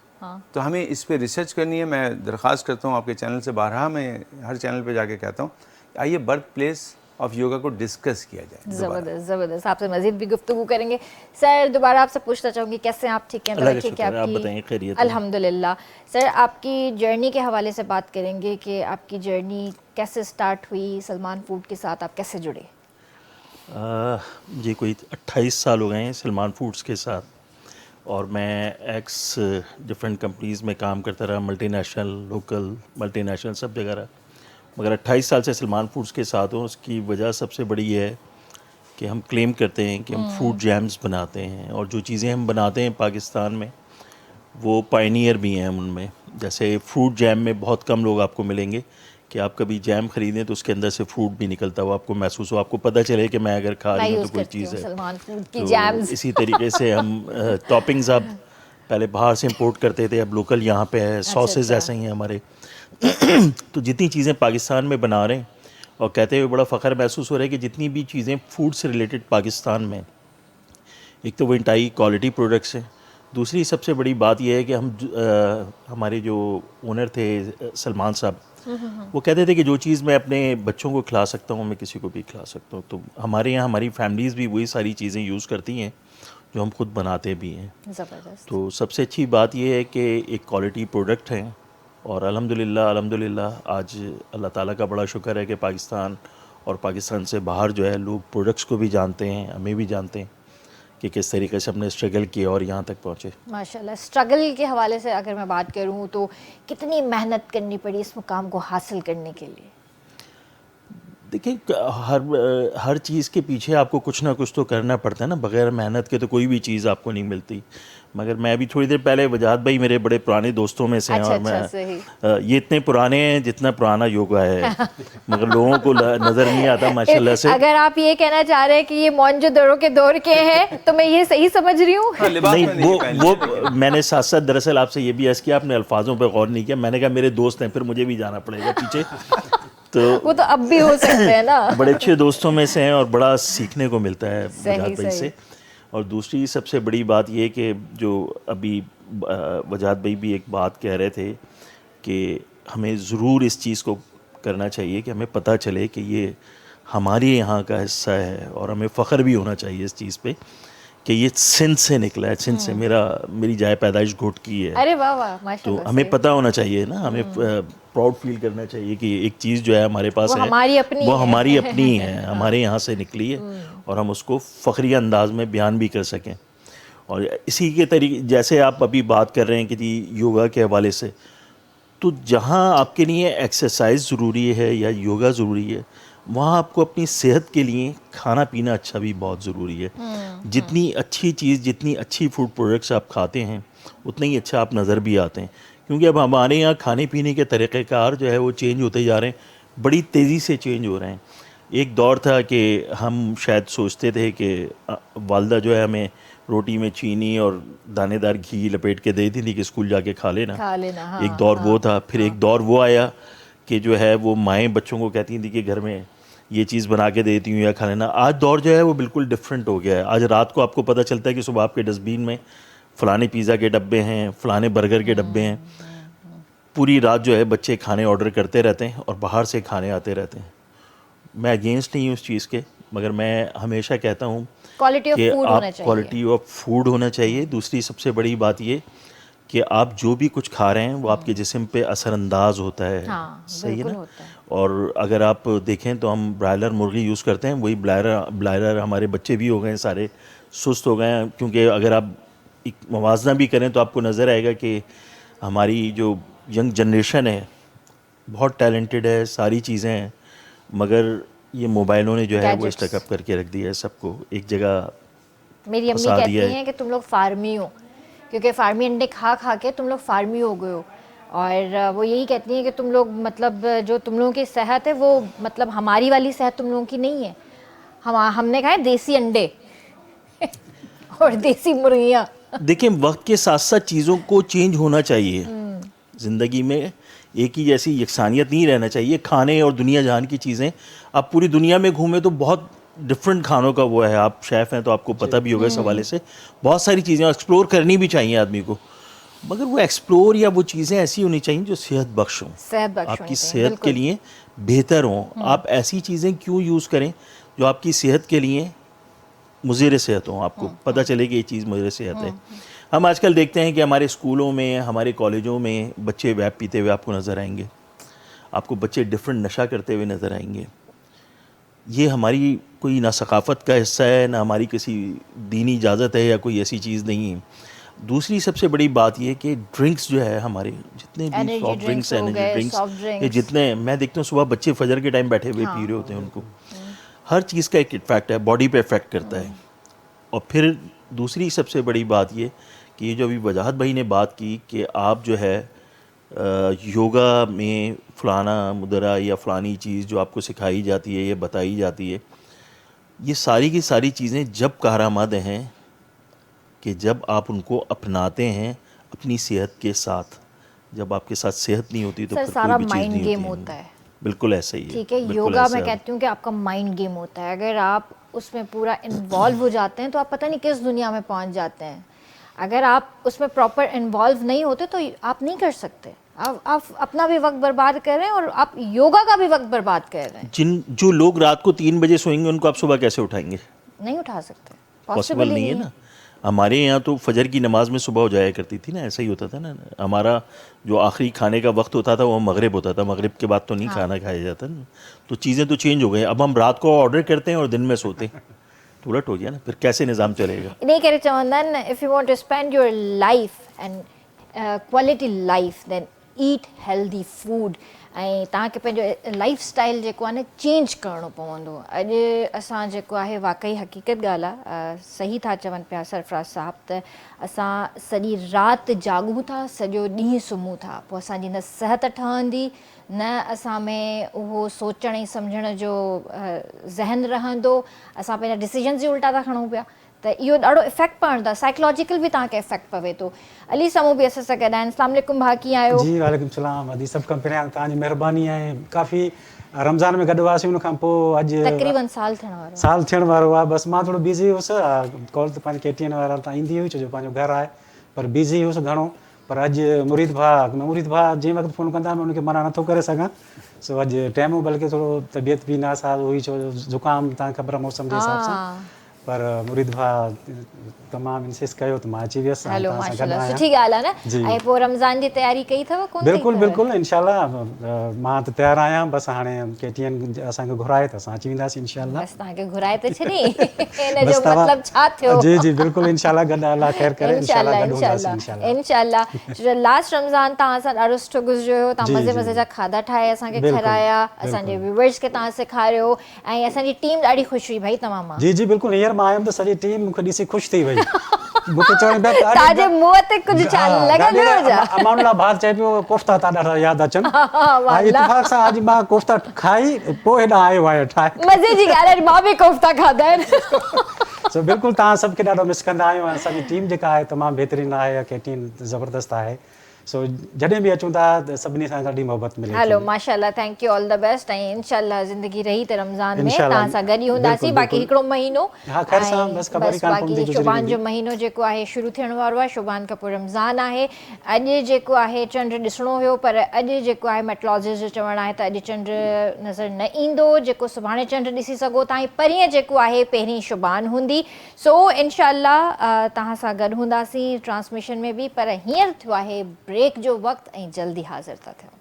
تو ہمیں اس پہ ریسرچ کرنی ہے. میں درخواست کرتا ہوں آپ کے چینل سے، بارہا میں ہر چینل پہ جا کے کہتا ہوں آئیے برتھ پلیس آف یوگا کو ڈسکس کیا جائے. زبردست زبردست. آپ سے مزید بھی گفتگو کریں گے. سر دوبارہ آپ سے پوچھنا چاہوں گی کیسے آپ ٹھیک ہیں؟ ٹھیک ہے آپ بتائیں خیریت؟ الحمدللہ. سر آپ کی جرنی کے حوالے سے بات کریں گے کہ آپ کی جرنی کیسے سٹارٹ ہوئی، سلمان فوڈ کے ساتھ آپ کیسے جڑے؟ جی کوئی 28 سال ہو گئے ہیں سلمان فوڈس کے ساتھ، اور میں ایکس ڈفرینٹ کمپنیز میں کام کرتا رہا، multinational, local, multinational سب جگہ رہا، مگر 28 سال سے سلمان فوڈس کے ساتھ ہوں. اس کی وجہ سب سے بڑی یہ ہے کہ ہم کلیم کرتے ہیں کہ ہم فوڈ جیمز بناتے ہیں، اور جو چیزیں ہم بناتے ہیں پاکستان میں وہ پائنیئر بھی ہیں ان میں. جیسے فروٹ جیم میں بہت کم لوگ آپ کو ملیں گے کہ آپ کبھی جیم خریدیں تو اس کے اندر سے فروٹ بھی نکلتا ہوا آپ کو محسوس ہو، آپ کو پتہ چلے کہ میں اگر کھا رہی ہوں تو کوئی چیز ہے. تو اسی طریقے سے ہم ٹاپنگز اب پہلے باہر سے امپورٹ کرتے تھے، اب لوکل یہاں پہ ہے. ساسز ایسے ہی ہیں ہمارے. تو جتنی چیزیں پاکستان میں بنا رہے ہیں، اور کہتے ہوئے بڑا فخر محسوس ہو رہا ہے کہ جتنی بھی چیزیں فوڈ سے ریلیٹڈ پاکستان میں، ایک تو وہ انٹائی کوالٹی پروڈکٹس ہیں، دوسری سب سے بڑی بات یہ ہے کہ ہم ہمارے جو اونر تھے سلمان صاحب، وہ کہتے تھے کہ جو چیز میں اپنے بچوں کو کھلا سکتا ہوں میں کسی کو بھی کھلا سکتا ہوں. تو ہمارے یہاں ہماری فیملیز بھی وہی ساری چیزیں یوز کرتی ہیں جو ہم خود بناتے بھی ہیں. زبردست. تو سب سے اچھی بات یہ ہے کہ ایک کوالٹی پروڈکٹ ہیں، اور الحمدللہ آج اللہ تعالیٰ کا بڑا شکر ہے کہ پاکستان اور پاکستان سے باہر جو ہے لوگ پروڈکٹس کو بھی جانتے ہیں، ہمیں بھی جانتے ہیں کہ کس طریقے سے ہم نے اسٹرگل کیا اور یہاں تک پہنچے. ماشاءاللہ. اسٹرگل کے حوالے سے اگر میں بات کروں تو کتنی محنت کرنی پڑی اس مقام کو حاصل کرنے کے لیے؟ دیکھیں ہر چیز کے پیچھے آپ کو کچھ نہ کچھ تو کرنا پڑتا ہے نا، بغیر محنت کے تو کوئی بھی چیز آپ کو نہیں ملتی. مگر میں ابھی تھوڑی دیر پہلے وجاہت بھائی میرے بڑے پرانے دوستوں میں سے ہیں، اور میں یہ اتنے پرانے ہیں جتنا پرانا یوگا ہے، مگر لوگوں کو نظر نہیں آتا ماشاءاللہ سے. اگر آپ یہ کہنا چاہ رہے ہیں کہ یہ موہنجو دڑو کے دور کے ہیں تو میں یہ صحیح سمجھ رہی ہوں؟ نہیں، وہ میں نے ساتھ ساتھ دراصل آپ سے یہ بھی عرض کیا، آپ نے الفاظوں پہ غور نہیں کیا. میں نے کہا میرے دوست ہیں، پھر مجھے بھی جانا پڑے گا پیچھے. تو وہ تو اب بھی ہو سکتے ہیں نا. بڑے اچھے دوستوں میں سے ہیں اور بڑا سیکھنے کو ملتا ہے وجاہت بھائی سے. اور دوسری سب سے بڑی بات یہ کہ جو ابھی وجاہت بھائی بھی ایک بات کہہ رہے تھے کہ ہمیں ضرور اس چیز کو کرنا چاہیے کہ ہمیں پتہ چلے کہ یہ ہمارے یہاں کا حصہ ہے، اور ہمیں فخر بھی ہونا چاہیے اس چیز پہ کہ یہ سندھ سے نکلا ہے. سندھ سے میری جائے پیدائش گھوٹ کی ہے. ارے واہ واہ ماشاءاللہ. تو ہمیں پتہ ہونا چاہیے نا، ہمیں پراؤڈ فیل کرنا چاہیے کہ ایک چیز جو ہے ہمارے پاس ہے وہ ہماری اپنی ہے، ہمارے یہاں سے نکلی ہے، اور ہم اس کو فخریہ انداز میں بیان بھی کر سکیں. اور اسی کے طریقے جیسے آپ ابھی بات کر رہے ہیں کہ جی یوگا کے حوالے سے، تو جہاں آپ کے لیے ایکسرسائز ضروری ہے یا یوگا ضروری ہے، وہاں آپ کو اپنی صحت کے لیے کھانا پینا اچھا بھی بہت ضروری ہے. جتنی اچھی چیز، جتنی اچھی فوڈ پروڈکٹس آپ کھاتے ہیں اتنا ہی اچھا آپ نظر بھی آتے ہیں. کیونکہ اب ہمارے یہاں کھانے پینے کے طریقہ کار جو ہے وہ چینج ہوتے جا رہے ہیں، بڑی تیزی سے چینج ہو رہے ہیں. ایک دور تھا کہ ہم شاید سوچتے تھے کہ والدہ جو ہے ہمیں روٹی میں چینی اور دانے دار گھی لپیٹ کے دے دی تھی کہ اسکول جا کے کھا لینا. ایک دور وہ تھا. پھر ایک دور وہ آیا کہ جو ہے وہ مائیں بچوں کو کہتی تھیں کہ گھر میں یہ چیز بنا کے دیتی ہوں یا کھا لینا. آج دور جو ہے وہ بالکل ڈفرینٹ ہو گیا ہے. آج رات کو آپ کو پتہ چلتا ہے کہ صبح آپ کے ڈسٹ بین میں فلانے پیزا کے ڈبے ہیں، فلانے برگر کے ڈبے ہیں. پوری رات جو ہے بچے کھانے آرڈر کرتے رہتے ہیں اور باہر سے کھانے آتے رہتے ہیں. میں اگینسٹ نہیں ہوں اس چیز کے، مگر میں ہمیشہ کہتا ہوں کہ آپ کوالٹی آف فوڈ ہونا چاہیے. دوسری سب سے بڑی بات یہ کہ آپ جو بھی کچھ کھا رہے ہیں وہ آپ کے جسم پہ اثر انداز ہوتا ہے. صحیح ہے نا. اور اگر آپ دیکھیں تو ہم برائلر مرغی یوز کرتے ہیں، وہی برائلر ہمارے بچے بھی ہو گئے ہیں، سارے سست ہو گئے ہیں. کیونکہ اگر آپ ایک موازنہ بھی کریں تو آپ کو نظر آئے گا کہ ہماری جو ینگ جنریشن ہے بہت ٹیلنٹڈ ہے، ساری چیزیں ہیں، مگر یہ موبائلوں نے جو ہے وہ اسٹک اپ کر کے رکھ دیا ہے سب کو ایک جگہ. میری امی کہتی ہیں کہ تم لوگ فارمی ہو، کیونکہ فارمی انڈے کھا کھا کے تم لوگ فارمی ہو گئے ہو. اور وہ یہی کہتی ہیں کہ تم لوگ مطلب جو تم لوگوں کی صحت ہے وہ مطلب ہماری والی صحت تم لوگوں کی نہیں ہے. ہم نے کہا ہے دیسی انڈے اور دیسی مرغیاں. دیکھیں وقت کے ساتھ ساتھ چیزوں کو چینج ہونا چاہیے. زندگی میں ایک ہی جیسی یکسانیت نہیں رہنا چاہیے. کھانے اور دنیا جہان کی چیزیں، آپ پوری دنیا میں گھومیں تو بہت ڈفرینٹ کھانوں کا وہ ہے. آپ شیف ہیں تو آپ کو پتہ بھی ہوگا اس حوالے سے. بہت ساری چیزیں ایکسپلور کرنی بھی چاہیے آدمی کو. मगर वो एक्सप्लोर या वो चीज़ें ऐसी होनी चाहिए जो सेहत बख्श हों, आपकी सेहत के लिए बेहतर हों. आप ऐसी चीज़ें क्यों यूज़ करें जो आपकी सेहत के लिए मुज़र सेहत हों, आपको पता चले कि ये चीज़ मुज़र सेहत है. हम आजकल देखते हैं कि हमारे स्कूलों में, हमारे कॉलेजों में बच्चे वैप पीते हुए आपको नज़र आएंगे, आपको बच्चे डिफरेंट नशा करते हुए नज़र आएंगे. ये हमारी कोई ना सकाफ़त का हिस्सा है, ना हमारी किसी दीनी इजाज़त है, या कोई ऐसी चीज़ नहीं है. दूसरी सबसे बड़ी बात ये कि ड्रिंक्स जो है हमारे, जितने भी सॉफ्ट ड्रिंक्स, एनर्जी ड्रिंक्स, ये जितने, मैं देखता हूँ सुबह बच्चे फजर के टाइम बैठे हुए पी रहे होते हैं, उनको हर चीज़ का एक इफेक्ट है, बॉडी पे इफेक्ट करता है. और फिर दूसरी सबसे बड़ी बात ये कि ये जो अभी वजाहत भाई ने बात की कि आप जो है योगा में फ़लाना मुदरा या फ़लानी चीज़ जो आपको सिखाई जाती है या बताई जाती है, ये सारी की सारी चीज़ें जब कारआमद हैं कि जब आप उनको अपनाते हैं अपनी सेहत के साथ. जब आपके साथ सेहत नहीं होती तो सर सारा माइंड गेम होता है. बिल्कुल ऐसा ही है. ठीक है, योगा मैं कहती हूँ कि आपका माइंड गेम होता है. अगर आप उसमें पूरा इन्वॉल्व हो जाते हैं तो आप पता नहीं किस दुनिया में पहुँच जाते हैं. अगर आप उसमें प्रॉपर इन्वॉल्व नहीं होते तो आप नहीं कर सकते. आप अपना भी वक्त बर्बाद कर रहे हैं और आप योगा का भी वक्त बर्बाद कर रहे हैं. जो लोग रात को 3 बजे सोएंगे उनको आप सुबह कैसे उठाएंगे? नहीं उठा सकते, पॉसिबल नहीं है ना. हमारे यहाँ तो फजर की नमाज में सुबह हो जाया करती थी ना, ऐसा ही होता था ना. हमारा जो आखिरी खाने का वक्त होता था वो मगरिब होता था, मगरिब के बाद तो नहीं खाना खाया जाता ना. तो चीज़ें तो चेंज हो गई. अब हम रात को ऑर्डर करते हैं और दिन में सोते हैं. तो उलट हो गया ना, फिर कैसे निज़ाम चलेगा? नहीं करे चवंदा, if you want to spend your life and quality life then eat healthy food. ऐं तव्हांखे पंहिंजो लाइफ स्टाइल जेको आहे न चेंज करिणो पवंदो. अॼु असां जेको आहे वाक़ई हक़ीक़त ॻाल्हि आहे, सही था चवनि पिया सरफराज़ साहब, त असां सॼी राति जाॻूं था, सॼो ॾींहुं सुम्हूं था. पोइ असांजी न सिहत ठहंदी, न असां में उहो सोचण ऐं सम्झण जो ज़हन रहंदो. असां पंहिंजा डिसीजन्स ई उल्टा था खणूं पिया. त इहो ॾाढो इफेक्ट पवंदो आहे, साइकोलॉजिकल बि तव्हांखे इफेक्ट पवे थो. अली साम्हूं बि असां सां ॻाल्हाइनि. अस्सलाम वालेकुम भाउ, कीअं आहियो? जी वालेकुम सलाम. अदी सभु खां पहिरियां तव्हांजी महिरबानी आहे. काफ़ी रमज़ान में गॾु हुआसीं, उन खां पोइ अॼु तक़रीबन साल थियण वारो आहे. बसि मां थोरो बिज़ी हुउसि. कॉल त पंहिंजे KTN वारा तां ईंदी हुई, छो जो पंहिंजो घरु आहे, पर बिज़ी हुउसि घणो. पर अॼु मुरीद भाउ जंहिं वक़्तु फ़ोन कंदा मैं उनखे मना नथो करे सघां. सो अॼु टाइम बल्कि थोरो तबियत बि नासाज़ हुई, छो जो ज़ुकाम तव्हांखे ख़बर आहे मौसम जे हिसाब सां. पर मुरीद भाउ तमामु इंसिस्ट कयो त मां अची वियसि. हलो माशाल्लाह, सुठी ॻाल्हि आहे न. ऐं पोइ रमज़ान जी तयारी कई अथव? कोन? बिल्कुलु बिल्कुलु, इंशाल्लाह मां त तयारु आहियां. बसि हाणे KTN असांखे घुराए त असां अची वेंदासीं इंशाल्लाह. बसि तव्हांखे घुराए त छॾी, इन जो मतिलबु छा थियो? जी जी बिल्कुलु, इंशाल्लाह गॾु अल्लाह ख़ैर करे इंशाल्लाह गॾु हूंदासीं इंशाल्लाह. लास्ट रमज़ान तव्हां सां ॾाढो सुठो गुज़रियो हुयो. तव्हां मज़े मज़े जा खाधा ठाहे असांखे खाराया, असांजे व्यूअर्स खे तव्हां सेखारियो, ऐं असांजी टीम ॾाढी ख़ुशि हुई भाई तव्हां मां. जी जी बिल्कुलु. हींअर मां आयुमि त सॼी टीम मूंखे ॾिसी ख़ुशि थी वई. मूंखे चवनि पिया तव्हांजे मुंहं ते कुझु छा लॻंदो हुजा? अमानुल्लाह भाउ चए पियो कोफ्ता था ॾाढा यादि अचनि. इत्तेफ़ाक़ सां अॼु मां कोफ्ता खाई पोइ हेॾां आयो आहियां ठाहे. मज़े जी ॻाल्हि आहे, मां बि कोफ्ता खाधा आहिनि. सो बिल्कुलु तव्हां सभु खे ॾाढो मिस कंदा आहियूं. असांजी टीम जेका आहे तमामु बहितरीनु आहे, KTN ज़बरदस्त आहे. सो जॾहिं बि अचूं था त सभिनी सां ॾाढी मोहबत मिले. हलो माशाल्लाह, thank you, all the best. ऐं इंशाल्लाह ज़िंदगी रही त रमज़ान में तव्हां सां गॾु ई हूंदासीं. बाक़ी हिकिड़ो महीनो शुबान जो महीनो जेको आहे शुरू थियण वारो आहे. शुबान खां पोइ रमज़ान आहे. अॼु जेको आहे चंड ॾिसणो हुयो, पर अॼु जेको आहे मेट्रोलॉजिस्ट जो चवणु आहे त अॼु चंड नज़र न ईंदो. जेको सुभाणे चंड ॾिसी सघो था. ऐं परीहं जेको आहे पहिरीं शुबान हूंदी. सो इंशाल्लाह तव्हां सां गॾु हूंदासीं ट्रांसमिशन में बि. पर हींअर थियो आहे ब्रेक जो वक्त ऐं जल्दी हाज़िर था थियूं.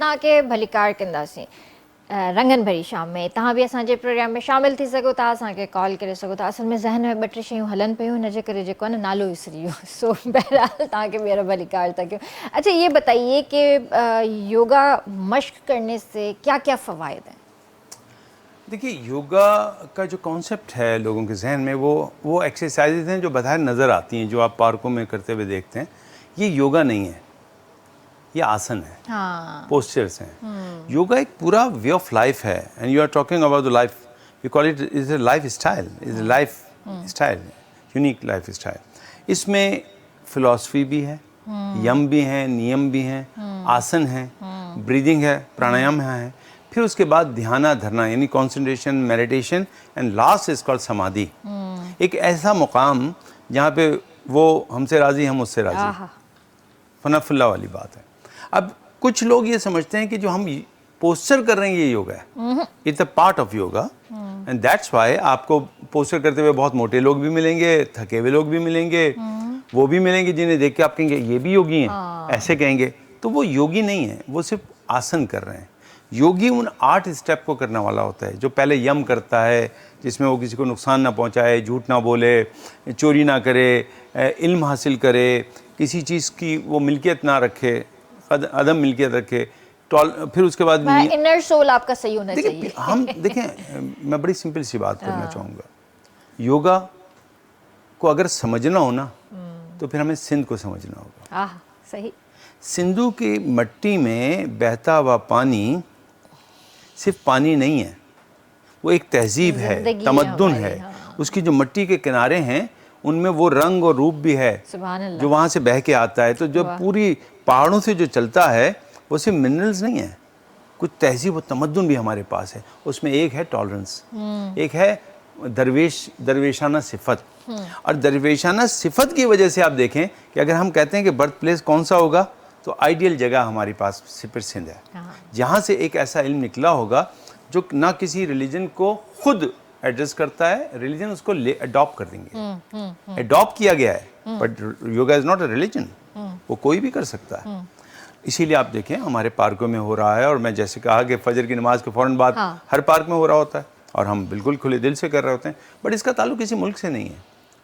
तव्हांखे भलीकार कंदासीं. रंगन भरी शाम में तव्हां बि असांजे प्रोग्राम में शामिल थी सघो था, असांखे कॉल करे सघो था। असल में ज़हन में 2-3 शयूं हलन पियूं, हिन जे करे जेको आहे न नालो विसरी वियो, सो बहरहाल तव्हांखे ॿीहर भली कार था कयूं। अच्छा ये बताइए कि योगा मश्क करने से क्या क्या फ़वाइद हैं? देखिए, योगा का जो कॉन्सेप्ट है लोगों के जहन में, वो एक्सरसाइजेज हैं जो बाहर नज़र आती हैं, जो आप पार्कों में करते हुए देखते हैं। ये योगा नहीं है, ये आसन है, हाँ, पोस्चर्स हैं। योगा एक पूरा वे ऑफ लाइफ है, and you are talking about the life, we call it is a lifestyle, is a lifestyle, unique lifestyle. इसमें फिलॉसफी भी है, यम भी है, नियम भी हैं, आसन है, ब्रीदिंग है, प्राणायाम है, फिर उसके बाद ध्याना धरना यानी concentration, meditation, and last is called समाधि। एक ऐसा मुकाम जहाँ पे वो हमसे राज़ी, हम उससे राज़ी, फनाफुल्ला वाली बात है। अब कुछ लोग ये समझते हैं कि जो हम पोस्चर कर रहे हैं ये योगा है, it's a part of yoga, and that's why आपको पोस्चर करते हुए बहुत मोटे लोग भी मिलेंगे, थके हुए लोग भी मिलेंगे, वो भी मिलेंगे जिन्हें देख के आप कहेंगे ये भी योगी हैं, ऐसे कहेंगे। तो वो योगी नहीं है, वो सिर्फ आसन कर रहे हैं। योगी उन 8 स्टेप को करने वाला होता है, जो पहले यम करता है, जिसमें वो किसी को नुकसान ना पहुंचाए, झूठ ना बोले, चोरी ना करे, इल्म हासिल करे, किसी चीज़ की वो मिल्कियत ना रखे, अदम मिल्कियत रखे। फिर उसके बाद इनर सोल आपका सही होना चाहिए। हम देखें, मैं बड़ी सिंपल सी बात करना चाहूँगा। योगा को अगर समझना हो ना, तो फिर हमें सिंध को समझना होगा। सही। सिंधु की मिट्टी में बहता हुआ पानी सिर्फ पानी नहीं है, वो एक तहजीब है, तमद्दुन है। उसकी जो मिट्टी के किनारे हैं उनमें वो रंग और रूप भी है जो वहाँ से बह के आता है। तो जो पूरी पहाड़ों से जो चलता है वो सिर्फ मिनरल्स नहीं है, कुछ तहजीब और तमद्दुन भी हमारे पास है। उसमें एक है टॉलरेंस, एक है दरवेशाना सिफत। और दरवेशाना सिफत की वजह से आप देखें कि अगर हम कहते हैं कि बर्थ प्लेस कौन सा होगा, तो आइडियल जगह हमारे पास सिपर सिंध है, जहाँ से एक ऐसा इल्म निकला होगा जो ना किसी रिलीजन को खुद एड्रेस करता है, रिलीजन उसको अडॉप्ट कर देंगे। अडॉप्ट किया गया है, but yoga is not a religion, वो कोई भी कर सकता है। इसीलिए आप देखें हमारे पार्कों में हो रहा है, और मैं जैसे कहा कि फजर की नमाज के फ़ौरन बाद हर पार्क में हो रहा होता है, और हम बिल्कुल खुले दिल से कर रहे होते हैं। बट इसका ताल्लुक किसी मुल्क से नहीं है,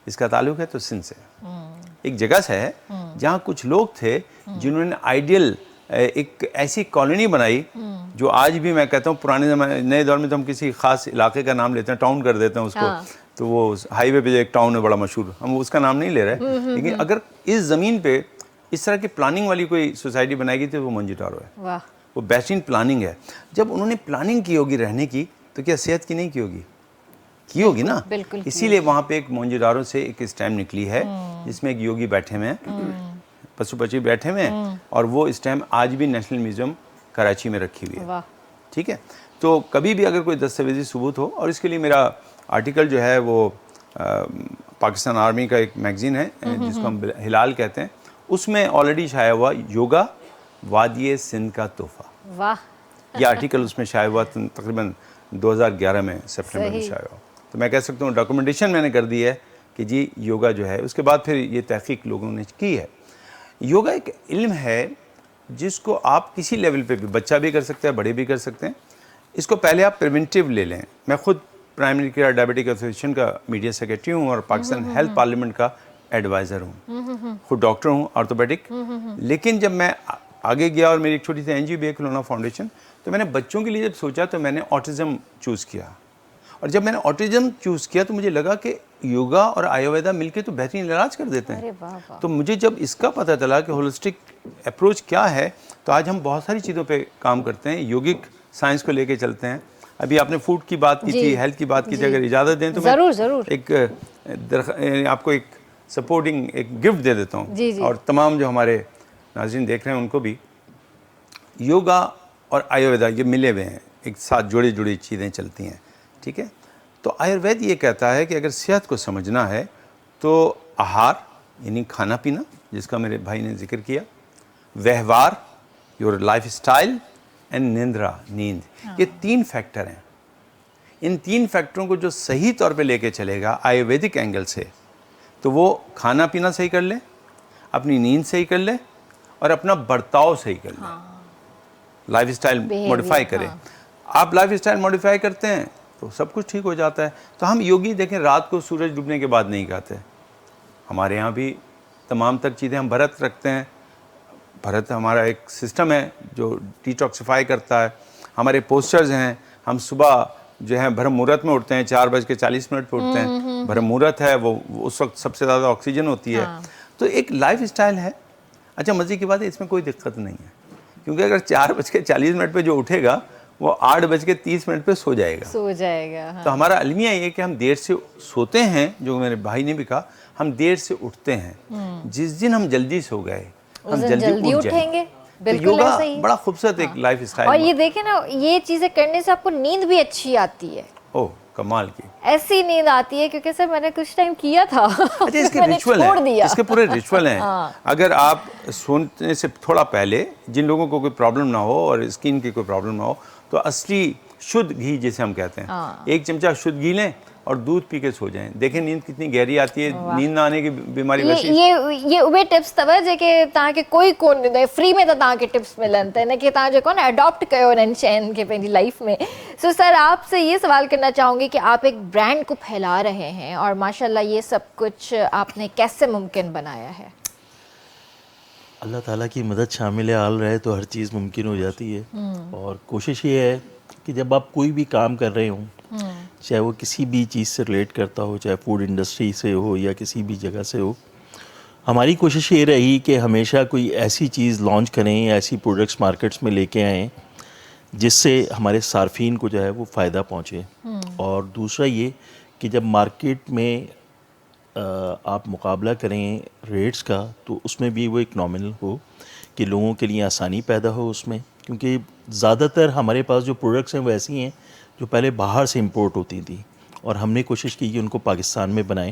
इसका ताल्लुक है तो सिंध से। एक जगह से है जहाँ कुछ लोग थे जिन्होंने आइडियल एक ऐसी कॉलोनी बनाई जो आज भी मैं कहता हूँ, पुराने ज़माने नए दौर में तो हम किसी ख़ास इलाके का नाम लेते हैं, टाउन कर देते हैं उसको। तो वो हाईवे पे जो एक टाउन है बड़ा मशहूर, हम उसका नाम नहीं ले रहे, लेकिन अगर इस ज़मीन पे इस तरह की प्लानिंग वाली कोई सोसाइटी बनाई गई थी, वो मोंजिटारो है। वो बेहतरीन प्लानिंग है। जब उन्होंने प्लानिंग की होगी रहने की, तो क्या सेहत की नहीं की होगी ना। इसीलिए वहाँ पे एक मोंजिडारो से एक स्टैम्प निकली है जिसमें एक योगी बैठे हुए हैं, पशु पक्षी बैठे हुए हैं, और वो स्टैम्प आज भी नेशनल म्यूजियम कराची में रखी हुई है। ठीक है, तो कभी भी अगर कोई दस्तावेजी सबूत हो, और इसके लिए मेरा आर्टिकल जो है वो पाकिस्तान आर्मी का एक मैगजीन है जिसको हम हिलाल कहते हैं, उसमें ऑलरेडी शाया हुआ योगा वादिये सिंध का तोहफा, ये आर्टिकल उसमें शाया हुआ तकरीबन 2011 में सितंबर में शाया हुआ। तो मैं कह सकता हूँ डॉक्यूमेंटेशन मैंने कर दी है कि जी योगा जो है। उसके बाद फिर ये तहकीक लोगों ने की है। योगा एक इल्म है जिसको आप किसी लेवल पे भी, बच्चा भी कर सकता है, बड़े भी कर सकते हैं। इसको पहले आप प्रिवेंटिव ले लें। मैं खुद प्राइमरी केयर डायबिटिक एसोसिएशन का मीडिया सेक्रेटरी हूँ और पाकिस्तान हेल्थ पार्लियामेंट का एडवाइज़र हूँ, खुद डॉक्टर हूँ ऑर्थोपेडिक। लेकिन जब मैं आगे गया और मेरी एक छोटी सी एनजीओ भी है खिलौना फाउंडेशन, तो मैंने बच्चों के लिए जब सोचा तो मैंने ऑटिज़म चूज़ किया। और जब मैंने ऑटिज़म चूज़ किया तो मुझे लगा कि योगा और आयुर्वेदा मिलके तो बेहतरीन इलाज कर देते हैं। तो मुझे जब इसका पता चला कि होलिस्टिक अप्रोच क्या है, तो आज हम बहुत सारी चीज़ों पे काम करते हैं, योगिक साइंस को लेके चलते हैं। अभी आपने फूड की बात की थी, हेल्थ की बात की थी, अगर इजाज़त दें तो मैं एक आपको एक सपोर्टिंग एक गिफ्ट दे देता हूँ, और तमाम जो हमारे नाज़रीन देख रहे हैं उनको भी। योगा और आयुर्वेदा ये मिले हुए हैं, एक साथ जुड़ी जुड़ी चीज़ें चलती हैं। ठीक है, तो आयुर्वेद ये कहता है कि अगर सेहत को समझना है तो आहार यानी खाना पीना, जिसका मेरे भाई ने जिक्र किया, व्यवहार योर लाइफ स्टाइल, एंड निंद्रा नींद, ये 3 फैक्टर हैं। इन 3 फैक्टरों को जो सही तौर पे लेके चलेगा आयुर्वेदिक एंगल से, तो वो खाना पीना सही कर ले, अपनी नींद सही कर ले, और अपना बर्ताव सही कर ले, लाइफ स्टाइल मॉडिफाई करे। آپ لائف اسٹائل ماڈیفائی کرتے ہیں تو سب کچھ ٹھیک ہو جاتا ہے. تو ہم یوگی دیکھیں رات کو سورج ڈوبنے کے بعد نہیں کھاتے. ہمارے یہاں بھی تمام تر چیزیں ہم بھرت رکھتے ہیں. بھرت ہمارا ایک سسٹم ہے جو ڈیٹاکسیفائی کرتا ہے. ہمارے پوسچرز ہیں, ہم صبح جو ہے بھرم مہورت میں اٹھتے ہیں, 4:40 پہ اٹھتے ہیں. بھرم مہورت ہے وہ اس وقت سب سے زیادہ آکسیجن ہوتی ہے. تو ایک لائف اسٹائل ہے. اچھا مزے کی بات ہے اس میں کوئی دقت نہیں ہے, کیونکہ اگر 4:40 پہ جو اٹھے گا وہ 8:30 پہ سو جائے گا. تو ہمارا المیہ یہ ہے کہ ہم دیر سے سوتے ہیں, جو میرے بھائی نے بھی کہا ہم دیر سے اٹھتے ہیں. جس دن ہم جلدی سو گئے ہم جلدی اٹھیں گے. یوگا بڑا خوبصورت ایک لائف اسٹائل. اور یہ دیکھیں نا, یہ چیزیں کرنے سے آپ کو نیند بھی اچھی آتی ہے. اوہ کمال کی ایسی نیند آتی ہے, کیونکہ سر میں نے کچھ ٹائم کیا تھا. اچھا اس کے ریچول ہیں, اس کے پورے ریچول ہیں. اگر آپ سونے سے تھوڑا پہلے, جن لوگوں کو کوئی پرابلم نہ ہو اور اسکن کی کوئی پرابلم نہ ہو, تو اصلی شدھ گھی جسے ہم کہتے ہیں, 1 چمچہ شدھ گھی لیں اور دودھ پی کے سو جائیں. دیکھیں نیند کتنی گہری آتی ہے. نیند نہ آنے کی بیماری ویسی یہ ٹپس توجہ کہ تاکہ کوئی کون فری میں تاکہ ٹپس ملن تے کہ تاکہ کون اڈاپٹ کयो ان چین کے پنجی لائف میں. سو سر آپ سے یہ سوال کرنا چاہوں گی کہ آپ ایک برانڈ کو پھیلا رہے ہیں اور ماشاءاللہ یہ سب کچھ آپ نے کیسے ممکن بنایا ہے؟ اللہ تعالیٰ کی مدد شامل حال رہے تو ہر چیز ممکن ہو جاتی ہے. اور کوشش یہ ہے کہ جب آپ کوئی بھی کام کر رہے ہوں, چاہے وہ کسی بھی چیز سے ریلیٹ کرتا ہو, چاہے فوڈ انڈسٹری سے ہو یا کسی بھی جگہ سے ہو, ہماری کوشش یہ رہی کہ ہمیشہ کوئی ایسی چیز لانچ کریں یا ایسی پروڈکٹس مارکیٹس میں لے کے آئیں جس سے ہمارے صارفین کو جو ہے وہ فائدہ پہنچے. اور دوسرا یہ کہ جب مارکیٹ میں آپ مقابلہ کریں ریٹس کا تو اس میں بھی وہ ایک نامنل ہو کہ لوگوں کے لیے آسانی پیدا ہو اس میں. کیونکہ زیادہ تر ہمارے پاس جو پروڈکٹس ہیں وہ ایسی ہیں جو پہلے باہر سے امپورٹ ہوتی تھیں, اور ہم نے کوشش کی کہ ان کو پاکستان میں بنائیں.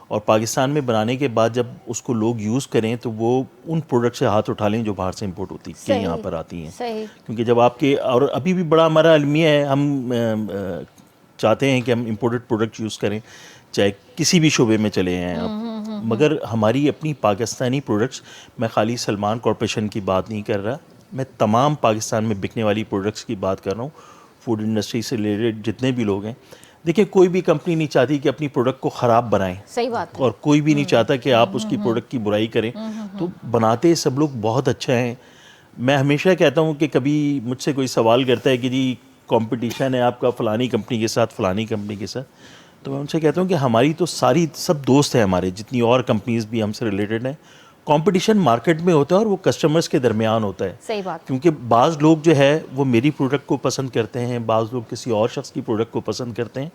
اور پاکستان میں بنانے کے بعد جب اس کو لوگ یوز کریں تو وہ ان پروڈکٹ سے ہاتھ اٹھا لیں جو باہر سے امپورٹ ہوتی ہیں, یہاں پر آتی ہیں. کیونکہ جب آپ کے, اور ابھی بھی بڑا ہمارا المیہ ہے, ہم چاہتے ہیں کہ ہم امپورٹڈ پروڈکٹ یوز کریں, چاہے کسی بھی شعبے میں چلے ہیں آپ, مگر ہماری اپنی پاکستانی پروڈکٹس, میں خالی سلمان کارپوریشن کی بات نہیں کر رہا, میں تمام پاکستان میں بکنے والی پروڈکٹس کی بات کر رہا ہوں. فوڈ انڈسٹری سے ریلیٹڈ جتنے بھی لوگ ہیں, دیکھیں کوئی بھی کمپنی نہیں چاہتی کہ اپنی پروڈکٹ کو خراب بنائیں, صحیح بات, اور کوئی بھی نہیں چاہتا کہ آپ اس کی پروڈکٹ کی برائی کریں. تو بناتے سب لوگ بہت اچھا ہیں. میں ہمیشہ کہتا ہوں کہ کبھی مجھ سے کوئی سوال کرتا ہے کہ جی کمپٹیشن ہے آپ کا فلانی کمپنی کے ساتھ, فلانی کمپنی کے ساتھ, تو میں ان سے کہتا ہوں کہ ہماری تو سب دوست ہیں ہمارے, جتنی اور کمپنیز بھی ہم سے ریلیٹڈ ہیں. کمپٹیشن مارکیٹ میں ہوتا ہے اور وہ کسٹمرز کے درمیان ہوتا ہے. صحیح بات. کیونکہ بعض لوگ جو ہے وہ میری پروڈکٹ کو پسند کرتے ہیں, بعض لوگ کسی اور شخص کی پروڈکٹ کو پسند کرتے ہیں.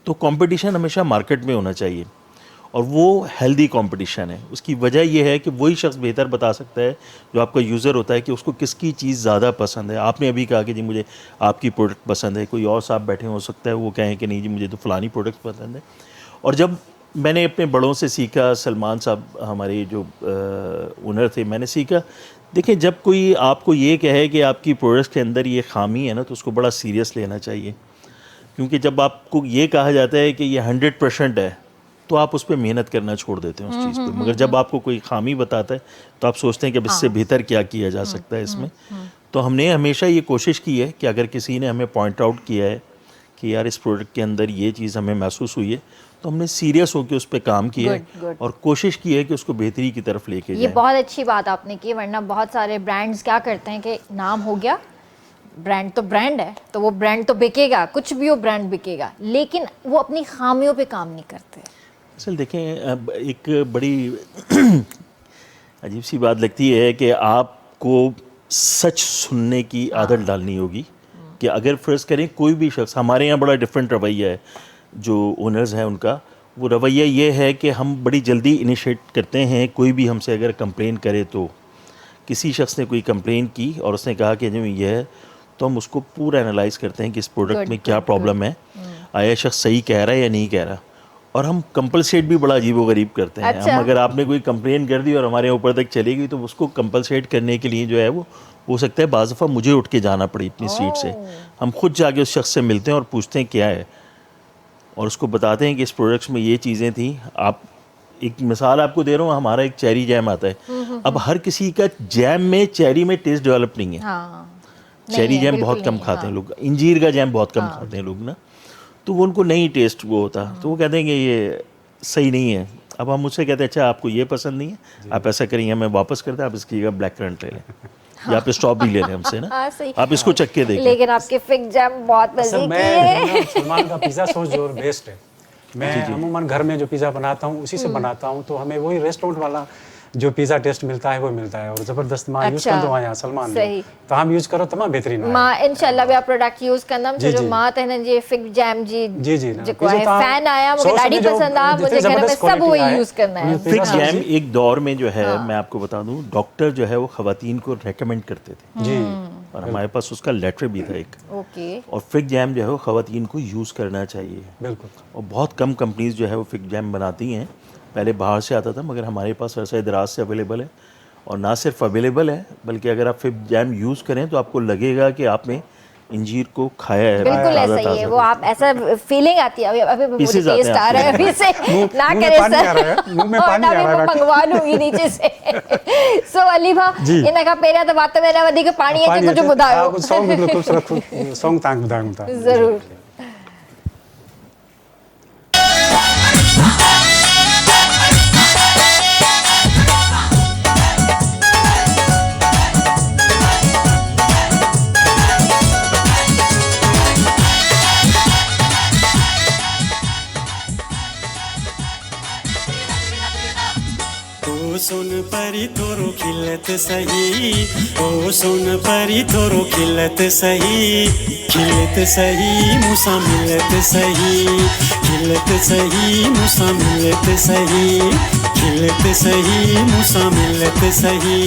تو کمپٹیشن ہمیشہ مارکیٹ میں ہونا چاہیے, اور وہ ہیلدی کمپٹیشن ہے. اس کی وجہ یہ ہے کہ وہی شخص بہتر بتا سکتا ہے جو آپ کا یوزر ہوتا ہے کہ اس کو کس کی چیز زیادہ پسند ہے. آپ نے ابھی کہا کہ جی مجھے آپ کی پروڈکٹ پسند ہے, کوئی اور صاحب بیٹھے ہو سکتا ہے وہ کہیں کہ نہیں جی مجھے تو فلانی پروڈکٹ پسند ہے. اور جب میں نے اپنے بڑوں سے سیکھا, سلمان صاحب ہمارے جو اونر تھے, میں نے سیکھا, دیکھیں جب کوئی آپ کو یہ کہے کہ آپ کی پروڈکٹس کے اندر یہ خامی ہے نا, تو اس کو بڑا سیریس لینا چاہیے. کیونکہ جب آپ کو یہ کہا جاتا ہے کہ یہ 100% ہے تو آپ اس پہ محنت کرنا چھوڑ دیتے ہیں اس چیز پہ. مگر جب آپ کو کوئی خامی بتاتا ہے تو آپ سوچتے ہیں کہ اب اس سے بہتر کیا کیا جا سکتا ہے اس میں. تو ہم نے ہمیشہ یہ کوشش کی ہے کہ اگر کسی نے ہمیں پوائنٹ آؤٹ کیا ہے کہ یار اس پروڈکٹ کے اندر یہ چیز ہمیں محسوس ہوئی ہے, تو ہم نے سیریس ہو کے اس پہ کام کیا ہے اور کوشش کی ہے کہ اس کو بہتری کی طرف لے کے جائیں. یہ بہت اچھی بات آپ نے کی, ورنہ بہت سارے برانڈز کیا کرتے ہیں کہ نام ہو گیا, برانڈ تو برانڈ ہے تو وہ برانڈ تو بکے گا, کچھ بھی وہ برانڈ بکے گا, لیکن وہ اپنی خامیوں پہ کام نہیں کرتے. اصل دیکھیں ایک بڑی عجیب سی بات لگتی ہے کہ آپ کو سچ سننے کی عادت ڈالنی ہوگی. کہ اگر فرض کریں کوئی بھی شخص, ہمارے یہاں بڑا ڈفرینٹ رویہ ہے جو اونرز ہیں ان کا, وہ رویہ یہ ہے کہ ہم بڑی جلدی انیشیٹ کرتے ہیں. کوئی بھی ہم سے اگر کمپلین کرے, تو کسی شخص نے کوئی کمپلین کی اور اس نے کہا کہ جو یہ ہے, تو ہم اس کو پورا انالائز کرتے ہیں کہ اس پروڈکٹ میں کیا پرابلم ہے, آیا شخص صحیح کہہ رہا ہے یا نہیں کہہ رہا. اور ہم کمپلسیٹ بھی بڑا عجیب و غریب کرتے ہیں. ہم اگر آپ نے کوئی کمپلین کر دی اور ہمارے اوپر تک چلی گئی, تو اس کو کمپلسیٹ کرنے کے لیے جو ہے وہ ہو سکتا ہے بعض دفعہ مجھے اٹھ کے جانا پڑے اپنی سیٹ سے. ہم خود جا کے اس شخص سے ملتے ہیں اور پوچھتے ہیں کیا ہے, اور اس کو بتاتے ہیں کہ اس پروڈکٹس میں یہ چیزیں تھیں. آپ ایک مثال آپ کو دے رہا ہوں, ہمارا ایک چیری جیم آتا ہے. اب ہر کسی کا جیم میں چیری میں ٹیسٹ ڈیولپ نہیں ہے, चेरी जैम बहुत कम खाते हैं लोग, इंजीर का जैम बहुत कम खाते हैं लोग ना, तो वो उनको नहीं टेस्ट वो होता, तो वो कहते हैं कि ये सही नहीं है। अब हम मुझसे कहते हैं अच्छा आपको ये पसंद नहीं है, आप ऐसा करेंगे मैं वापस करते हैं, आप इसकी जगह ब्लैक करंट ले लें या आप स्ट्रॉबेरी ले लें हमसे ना, आप इसको चख के देखें। लेकिन आपके फिग जैम बहुत मजे की है। सलमान का पिज़्ज़ा सॉस जो बेस्ट है, मैं अमूमन घर में जो पिज़्ज़ा बनाता हूँ उसी से बनाता हूँ, तो हमें वही रेस्टोरेंट वाला जो पिज़्ज़ा टेस्ट मिलता है वो मिलता है, और ज़बरदस्त मां यूज़ कर दो आया सलमान सही तो हम यूज़ करो तमाम बेहतरीन है मां इंशाल्लाह भी आप प्रोडक्ट यूज़ कंदम जो मां तहन जे फिग जैम जी जी जी जेको है फैन आया मुझे ॾाढी पसंद आ, मुझे घर में सब वो यूज़ करना है। फिग जैम एक दौर में जो है मैं आपको बता दूं, डॉक्टर जो है वो खवातीन को रेकमेंड करते थे जी, और हमारे पास उसका लेटर भी था एक, ओके, और फिग जैम जो है वो खवातीन को यूज़ करना चाहिए। बिल्कुल, और बहुत कम कंपनीज जो है वो फिग जैम बनाती हैं, पहले बाहर से आता था मगर हमारे पास वैसे दराज से अवेलेबल है, और ना सिर्फ अवेलेबल है बल्कि अगर आप फिग जैम यूज़ करें तो आपको लगेगा कि आपने इंजीर को खाया है। बिल्कुल ऐसा ही है, वो आप ऐसा फीलिंग आती है, अभी मुझे टेस्ट आ रहा है अभी से ना करे सर, मुंह में पानी आ रहा है, मंगवा लूंगी नीचे से। सो अली भा इन का पहिरियां त वात में न वधीक पाणी अचे कुझु ॿुधायो। सॉन्ग बिल्कुल खूबसूरत सॉन्ग तव्हांखे ॿुधायूं था ज़रूर। सुन परी थोरो खिलत सही, ओ सुन परी थोरो खिलत सही, खिलत सही मूंसां मिलत सही, खिलत सही मूंसां मिलत सही, खिलत सही मूंसां मिलत सही,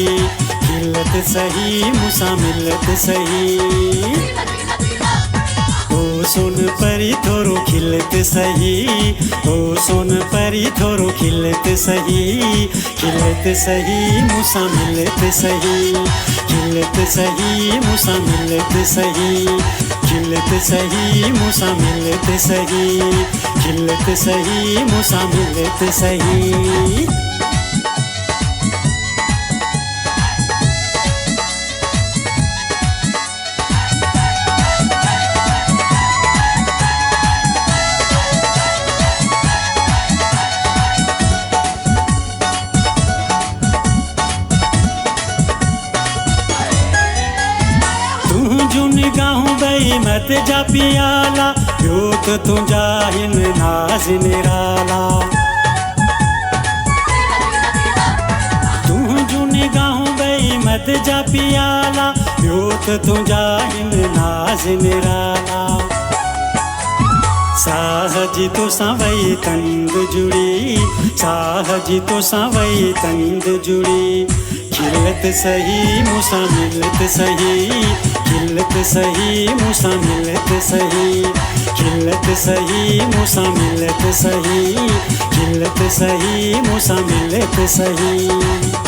खिलत सही मूंसां मिलत सही। ओ सुन परी थोरो खिलत सही, ओ सुन परी थोरो खिलत सही, खिलत सही मूंसां मिलत सही, खिलत सही मूंसां मिलत सही, खिलत सही मूंसां मिलत सही, खिलत सही मूंसां मिलत सही। मत जा पियाला ॿियो त तुंहिंजा हिन नाज़ निराला, तुंहिंजूं निगाहूं ॿई मत जा पियाला ॿियो त तुंहिंजा हिन नाज़ निराला। साह जी तोसां वई तंद जुड़ी, साह जी तोसां वई तंद जुड़ी, खिलत सही मूंसां मिलत सही, खिलत सही मूंसां मिलत सही, खिलत सही मूंसां मिलत सही, खिलत सही मूंसां मिलत सही।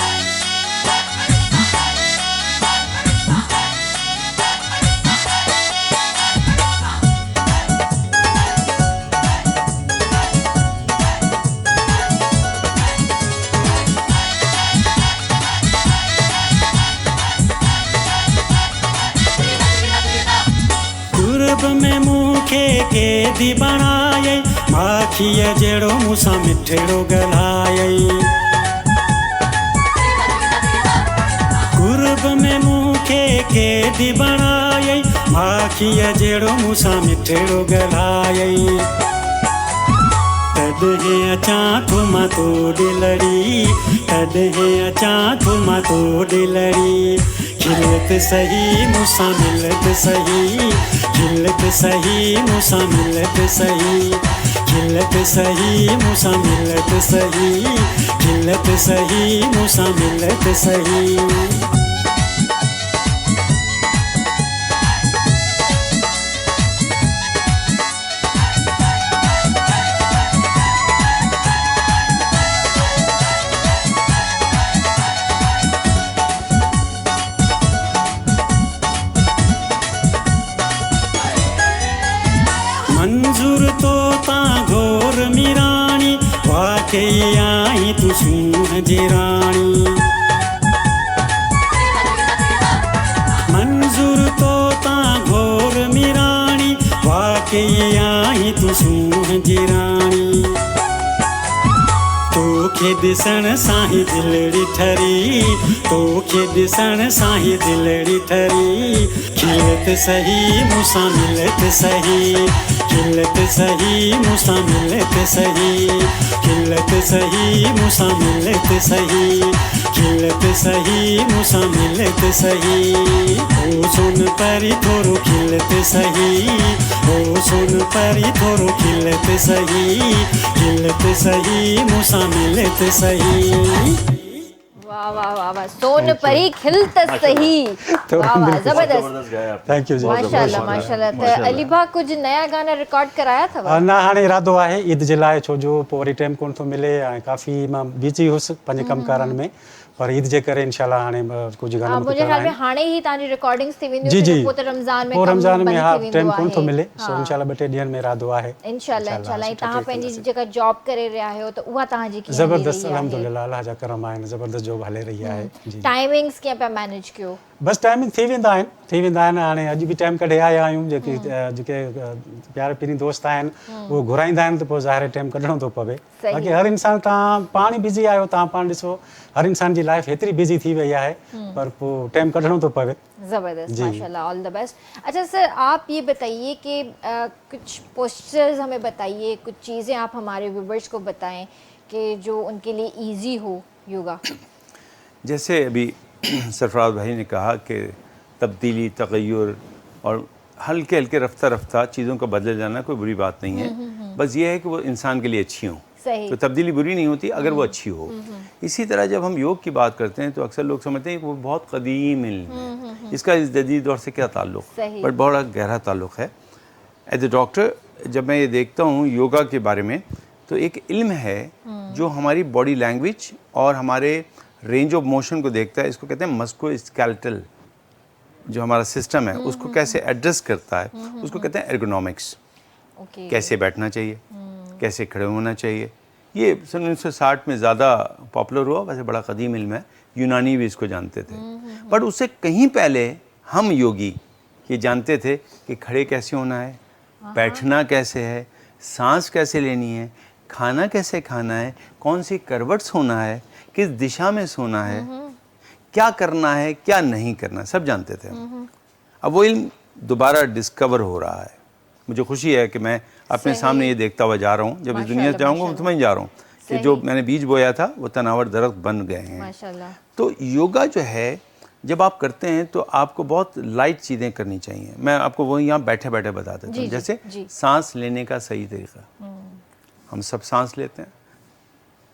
में मूंखे कैदी बणायई, माखीअ जहिड़ो मूंसां मिठड़ो ॻाल्हायई, कुर्ब में मूंखे कैदी बणायई, माखीअ जहिड़ो मूंसां मिठड़ो ॻाल्हायई। तॾहिं अचां थो मां तोॾे लड़ी, तॾहिं अचां थो मां तोॾे लड़ी, खिलत सही मूंसां मिलत सही, खिलत सही मूंसां मिलत सही, खिलत सही मूंसां मिलत सही, खिलत सही मूंसां मिलत सही। मंजूर तो ता घोर मिराणी, वाकई आई तू सूंह जी राणी, मंजूर तो तोखे ॾिसण सां ई दिलड़ी ठरी, तोखे ॾिसण सां ई दिलड़ी ठरी। खिलत सही मूंसां मिलत सही, खिलत सही मूंसां मिलत सही, खिलत सही मूंसां मिलत सही, खिलत सही मूंसां मिलत सही। ओ सुन परी थोरो खिलत सही, ओ सुन परी थोरो खिलत सही, खिलत सही मूंसां मिलत सही। वाह वाह वाह वाह, सोन परी खिलत सही, वाह वाह, जबरदस्त। थैंक यू जी। माशाल्लाह माशाल्लाह। त अली भा कुछ नया गाना रिकॉर्ड कराया अथव? न हाणे इरादो आहे ईद जे लाइ, छो जो पोइ वरी टाइम कोन थो मिले ऐं काफ़ी मां बिजी हुउसि पंहिंजे कमकारनि में, पर ईद जे करे इंशाल्लाह हाणे कुझु गाना मुझे ख्याल में हाणे ही तांजी रिकॉर्डिंग्स थी वेंदियूं, जी जी, पोइ त रमज़ान में पोइ रमज़ान में हा थी टाइम वेंदो कोन थो आहे। मिले, सो इंशाल्लाह 2-3 ॾींहंनि में इरादो आहे इंशाल्लाह इंशाल्लाह। तव्हां पंहिंजी जेका जॉब करे रहिया आहियो त उहा तव्हांजी कीअं हली ज़बरदस्त, रही आहे? अल्हम्दुलिल्लाह, अल्लाह जा करम आहिनि, ज़बरदस्त जॉब हले रही आहे जी। टाइमिंग्स कीअं पिया मैनेज कयो? बस टाइमिंग थी वेंदा आहिनि। हाणे अॼु बि टाइम कढे आया आहियूं, जेके प्यारे पीरी दोस्त आहिनि उहो घुराईंदा आहिनि, त पोइ ज़ाहिर टाइम कढणो थो पवे। बाक़ी हर इंसान, तव्हां पाण ई बिज़ी आहियो, तव्हां पाण ॾिसो हर इंसान जी लाइफ हेतिरी बिज़ी थी वई आहे, पर पोइ टाइम कढणो थो पवे। ज़बरदस्त, माशाल्लाह, ऑल द बेस्ट। अच्छा सर, आप ये बताइए कि कुछ पोस्चर्स हमें बताइए, कुछ चीज़ें आप हमारे व्यूवर्स को बताएं कि जो उनके लिए ईजी हो योगा। जैसे अभी सरफराज भाई ने कहा कि तब्दीली, तगय्युर और हल्के हल्के रफ्ता रफ्ता चीज़ों का बदले जाना कोई बुरी बात नहीं है, बस ये है कि वो इंसान के लिए अच्छी हों। तो तब्दीली बुरी नहीं होती अगर वो अच्छी हो। इसी तरह जब हम योग की बात करते हैं तो अक्सर लोग समझते हैं कि वो बहुत कदीम इल्म है, इसका इस जदीद दौर से क्या ताल्लुक़, बट बड़ा गहरा ताल्लुक़ है। एज ए डॉक्टर जब मैं ये देखता हूँ योगा के बारे में, तो एक इल्म है जो हमारी बॉडी लैंग्वेज और हमारे रेंज ऑफ मोशन को देखता है। इसको कहते हैं मस्कुलोस्केलेटल, जो हमारा सिस्टम है उसको कैसे एड्रेस करता है, उसको कहते हैं एर्गोनॉमिक्स। कैसे बैठना चाहिए, कैसे खड़े होना चाहिए। ये सन 1960 में ज़्यादा पॉपुलर हुआ, वैसे बड़ा कदीम इल्म है, यूनानी भी इसको जानते थे। बट उससे कहीं पहले हम योगी ये जानते थे कि खड़े कैसे होना है, बैठना कैसे है, सांस कैसे लेनी है, खाना कैसे खाना है, कौन सी करवट्स होना है, किस दिशा में सोना है, क्या करना है, क्या नहीं करना, सब जानते थे। अब वो इल्म दोबारा डिस्कवर हो रहा है। मुझे खुशी है कि मैं अपने सामने ये देखता हुआ जा रहा हूँ। जब इस दुनिया से जाऊँगा तो मैं जा रहा हूँ कि जो मैंने बीज बोया था वो तनावर दरख्त बन गए हैं। तो योगा जो है जब आप करते हैं तो आपको बहुत लाइट चीज़ें करनी चाहिए। मैं आपको वो यहाँ बैठे बैठे बता देता हूँ। जैसे सांस लेने का सही तरीका, हम सब सांस लेते हैं।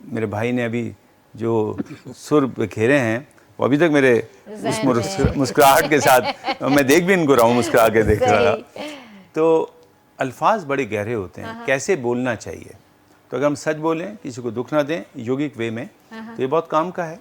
मेरे भाई ने अभी जो सुर बिखेरे हैं वो अभी तक मेरे उस मुस्कुराहट के साथ, मैं देख भी इनको रहा हूँ, मुस्कुरा के देख रहा। तो अल्फाज बड़े गहरे होते हैं, कैसे बोलना चाहिए। तो अगर हम सच बोलें, किसी को दुख ना दें योगिक वे में, तो ये बहुत काम का है।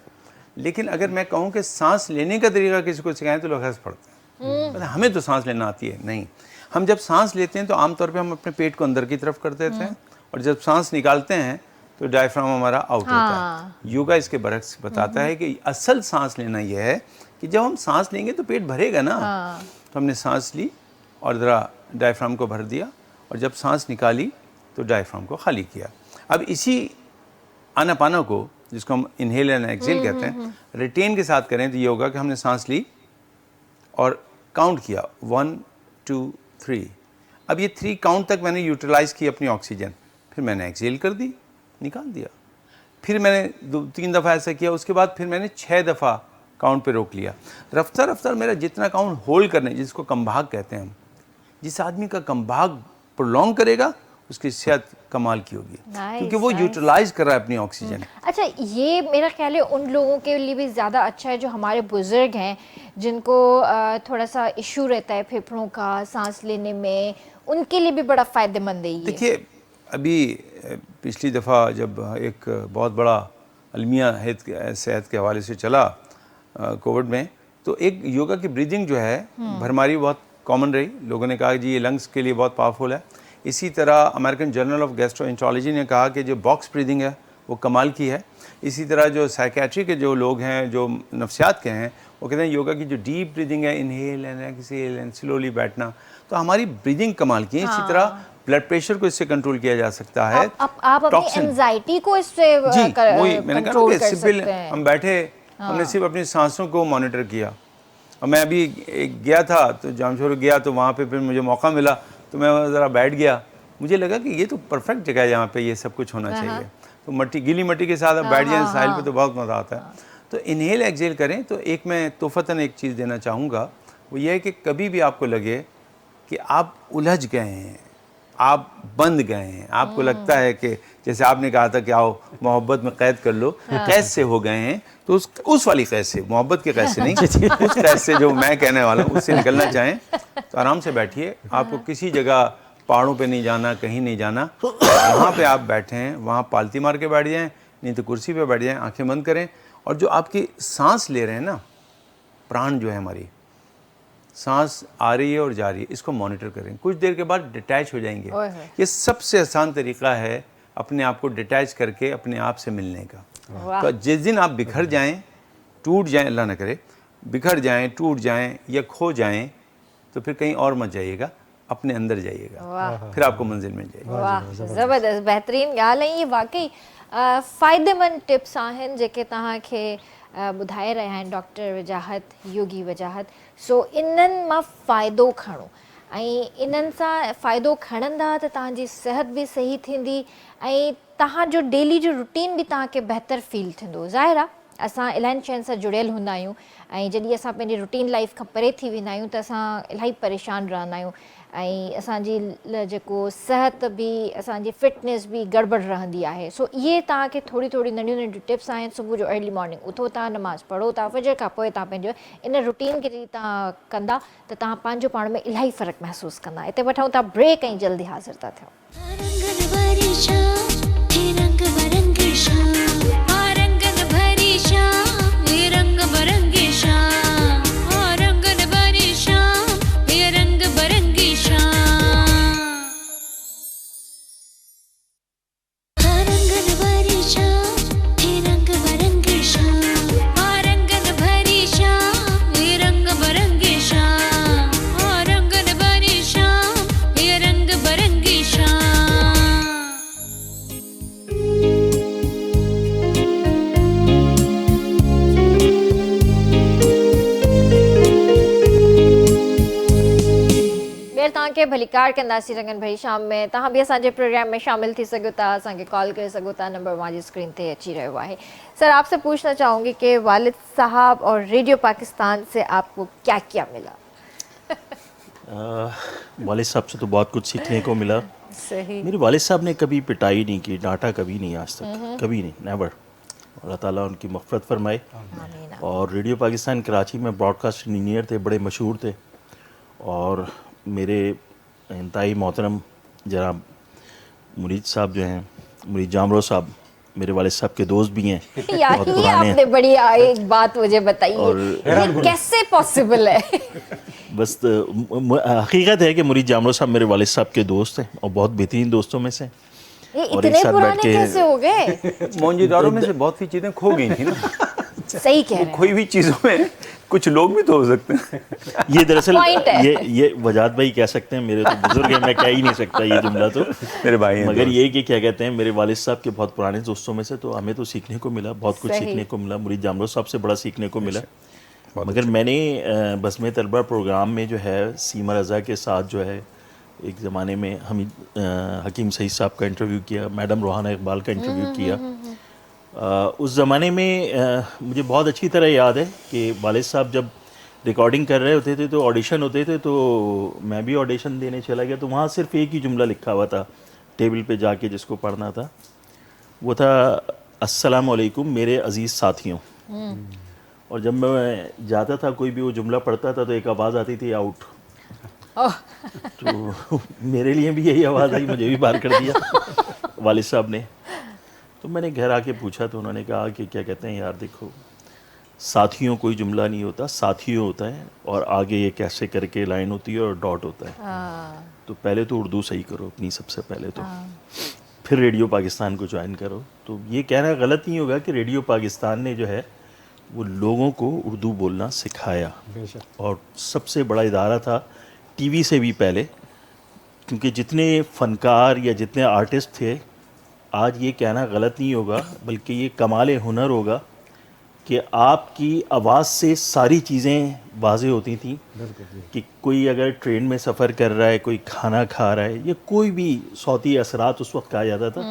लेकिन अगर मैं कहूँ कि सांस लेने का तरीका किसी को सिखाएं तो लोग हंस पड़ते हैं, मतलब हमें तो सांस लेना आती है। नहीं, हम जब सांस लेते हैं तो आमतौर पे हम अपने पेट को अंदर की तरफ कर देते हैं, और जब सांस निकालते हैं तो डायफ्राम हमारा आउट होता है। योगा इसके बरक्स बताता है कि असल सांस लेना यह है कि जब हम सांस लेंगे तो पेट भरेगा ना। तो हमने सांस ली और ज़रा डायफ्राम को भर दिया, और जब सांस निकाली तो डायफ्राम को खाली किया। अब इसी आनापाना को, जिसको हम इनहेल एंड एक्सहेल कहते हैं, रिटेन के साथ करें तो ये होगा कि हमने सांस ली और काउंट किया 1 2 3। अब ये 3 काउंट तक मैंने यूटिलाइज़ की अपनी ऑक्सीजन, फिर मैंने एक्सहेल कर दी, निकाल दिया, फिर मैंने 2-3 दफ़ा ऐसा किया, उसके बाद फिर मैंने 6 दफ़ा काउंट पे रोक लिया। रफ्तार रफ्तार मेरा जितना काउंट होल्ड करने, जिसको कमभाग कहते हैं हम, जिस आदमी का कमभाग प्रोलॉन्ग करेगा उसकी सेहत कमाल की होगी, क्योंकि वो यूटिलाइज कर रहा है अपनी ऑक्सीजन। अच्छा, ये मेरा ख्याल है उन लोगों के लिए भी ज़्यादा अच्छा है जो हमारे बुज़ुर्ग हैं, जिनको थोड़ा सा इशू रहता है फेफड़ों का, सांस लेने में, उनके लिए भी बड़ा फ़ायदेमंद है ये। देखिए, अभी पिछली दफ़ा जब एक बहुत बड़ा अलमिया सेहत के हवाले से चला कोविड में, तो एक योगा की ब्रीदिंग जो है भरमारी बहुत कॉमन रही। लोगों ने कहा कि जी ये लंग्स के लिए बहुत पावरफुल है। इसी तरह अमेरिकन जर्नल ऑफ गैस्ट्रोएंटरोलॉजी ने कहा कि जो बॉक्स ब्रीदिंग है वो कमाल की है। इसी तरह जो साइकेट्री के जो लोग हैं, जो नफ्सियात के हैं, वो कहते हैं योगा की जो डीप ब्रीदिंग है, inhale and exhale and slowly बैठना, तो हमारी ब्रीदिंग कमाल की है। इसी तरह ब्लड प्रेशर को इससे कंट्रोल किया जा सकता है। आप अपनी एंजाइटी को इससे कंट्रोल कर सकते हैं। हम बैठे, हमने सिर्फ अपनी सांसों को मॉनिटर किया। और मैं अभी गया था तो जामशोर गया, तो वहाँ पे फिर मुझे मौका मिला तो मैं ज़रा बैठ गया। मुझे लगा कि ये तो परफेक्ट जगह है जहाँ पे ये सब कुछ होना चाहिए। तो मट्टी, गीली मट्टी के साथ आप बैठ जाएं साहिल पे तो बहुत मज़ा आता है। तो इनहेल एक्सहेल करें। तो एक मैं तोहफ़तन एक चीज़ देना चाहूँगा, वो ये है कि कभी भी आपको लगे कि आप उलझ गए हैं, आप बंद गए हैं, आपको लगता है कि जैसे आपने कहा था कि आओ मोहब्बत में कैद कर लो, कैद से हो गए हैं, तो उस वाली कैद से, मोहब्बत के कैद से नहीं, उस कैद से जो मैं कहने वाला हूँ उससे निकलना चाहें तो आराम से बैठिए। आपको किसी जगह पहाड़ों पे नहीं जाना, कहीं नहीं जाना, वहाँ पे आप बैठे हैं वहाँ पालती मार के बैठ जाएं, नहीं तो कुर्सी पे बैठ जाएं, आंखें बंद करें। और जो आपकी सांस ले रहे हैं ना, प्राण जो है हमारी सांस आ रही है और जा रही है, इसको मॉनिटर करें। कुछ देर के बाद डिटैच हो जाएंगे। ये सबसे आसान तरीका है अपने आप को डिटैच करके अपने आप से मिलने का। तो जिस दिन आप बिखर जाएं, टूट जाएं, अल्लाह न करे, बिखर जाएं, टूट जाएं या खो जाएं, तो फिर कहीं और मत जाइएगा, अपने अंदर जाइएगा, फिर आपको मंजिल मिल जाएगी। वाह, ज़बरदस्त, बेहतरीन ॻाल्हि है। ये वाकई फ़ाइदेमंद टिप्स आहिनि जेके तव्हांखे ॿुधाए रहिया आहिनि डॉक्टर वजाहत, योगी वजाहत। सो इन्हनि मां फ़ाइदो खणो ऐं इन्हनि सां फ़ाइदो खणंदा त तव्हांजी सिहत बि सही थींदी ऐं तव्हांजो डेली जो रूटीन बि तव्हांखे बहितर फील थींदो। ज़ाहिर आहे असां इलाही शयुनि सां जुड़ियल हूंदा आहियूं ऐं जॾहिं असां पंहिंजी रूटीन लाइफ खां परे थी वेंदा आहियूं त असां इलाही परेशान रहंदा आहियूं ऐं असांजी जेको सिहत बि, असांजी फिटनेस बि गड़बड़ रहंदी आहे। सो इहे तव्हांखे थोरी थोरी नंढियूं नंढियूं टिप्स आहिनि। सुबुह जो अर्ली मॉर्निंग उथो था, नमाज़ पढ़ो था, फजर खां पोइ तव्हां पंहिंजो इन रूटीन खे जॾहिं तव्हां कंदा त तव्हां पंहिंजो पाण में इलाही फ़र्क़ु महसूसु कंदा। हिते वठूं था ब्रेक ऐं जल्दी हाज़िर था थियूं। तव्हांखे भलीकार कंदासीं रंगन भरी शाम में। तव्हां बि असांजे प्रोग्राम में शामिल थी सघो था, असांखे कॉल करे सघो था, नंबर मुंहिंजी स्क्रीन पे अची रहियो आहे। सर, आपसे पूछना चाहूँगी कि वालिद साहब और रेडियो पाकिस्तान से आपको क्या क्या मिला? वालिद साहब से तो बहुत कुछ सीखने को मिला। सही। मेरे वालिद साहब ने कभी पिटाई नहीं की, डांटा कभी नहीं आज तक, कभी नहीं, नेवर। अल्लाह ताला उनकी मग़फ़िरत फरमाए। और रेडियो पाकिस्तान कराची में ब्रॉडकास्ट इंजीनियर थे, बड़े मशहूर थे। और मेरे इंतहाई मोहतरम जनाब मुरीद साहब जो हैं, मुरीद जामरो साहब, मेरे वालिद साहब के दोस्त भी हैं। यार ये आपने बड़ी एक बात मुझे बताई, ये कैसे पॉसिबल है? बस हकीकत है कि मुरीद जामरो साहब मेरे वालिद साहब के दोस्त हैं और बहुत बेहतरीन दोस्तों में से। ये इतने पुराने कैसे हो गए? मौजूदारों में से बहुत सी चीज़ें खो गई थी ना। सही कह रहे हैं। खोई हुई चीज़ों में कुछ लोग भी तो हो सकते हैं। ये दरअसल ये वजाहत भाई कह सकते हैं, मेरे तो बुजुर्ग हैं, मैं कह ही नहीं सकता ये जुमला तो, मेरे भाई हैं। मगर ये कि क्या कहते हैं, मेरे वालिद साहब के बहुत पुराने दोस्तों में से, तो हमें तो सीखने को मिला, बहुत कुछ सीखने को मिला। मुरीद जामरो साहब से बड़ा सीखने को मिला। मगर मैंने बस्मे तलबा प्रोग्राम में जो है सीमा रज़ा के साथ जो है एक ज़माने में हकीम सईद साहब का इंटरव्यू किया, मैडम रोहाना इकबाल का इंटरव्यू किया। उस ज़माने में मुझे बहुत अच्छी तरह याद है कि वालिद साहब जब रिकॉर्डिंग कर रहे होते थे तो ऑडिशन होते थे, तो मैं भी ऑडिशन देने चला गया। तो वहाँ सिर्फ एक ही जुमला लिखा हुआ था टेबल पे जाके, जिसको पढ़ना था, वो था अस्सलामु अलैकुम मेरे अज़ीज़ साथियों। और जब मैं जाता था, कोई भी वो जुमला पढ़ता था तो एक आवाज़ आती थी, आउट। तो मेरे लिए भी यही आवाज़ आई, मुझे भी बाहर कर दिया वालिद साहब ने। तो मैंने घर आके पूछा तो उन्होंने कहा कि क्या कहते हैं यार, देखो साथियों कोई जुमला नहीं होता, साथियों होता है, और आगे ये कैसे करके लाइन होती है और डॉट होता है। तो पहले तो उर्दू सही करो अपनी, सबसे पहले तो, फिर रेडियो पाकिस्तान को ज्वाइन करो। तो ये कहना गलत नहीं होगा कि रेडियो पाकिस्तान ने जो है वो लोगों को उर्दू बोलना सिखाया, और सबसे बड़ा इदारा था टीवी से भी पहले, کیونکہ جتنے فنکار یا جتنے آرٹسٹ تھے، آج یہ کہنا غلط نہیں ہوگا بلکہ یہ کمال ہنر ہوگا کہ آپ کی آواز سے ساری چیزیں واضح ہوتی تھیں. کہ کوئی اگر ٹرین میں سفر کر رہا ہے، کوئی کھانا کھا رہا ہے، یا کوئی بھی صوتی اثرات اس وقت کہا جاتا تھا،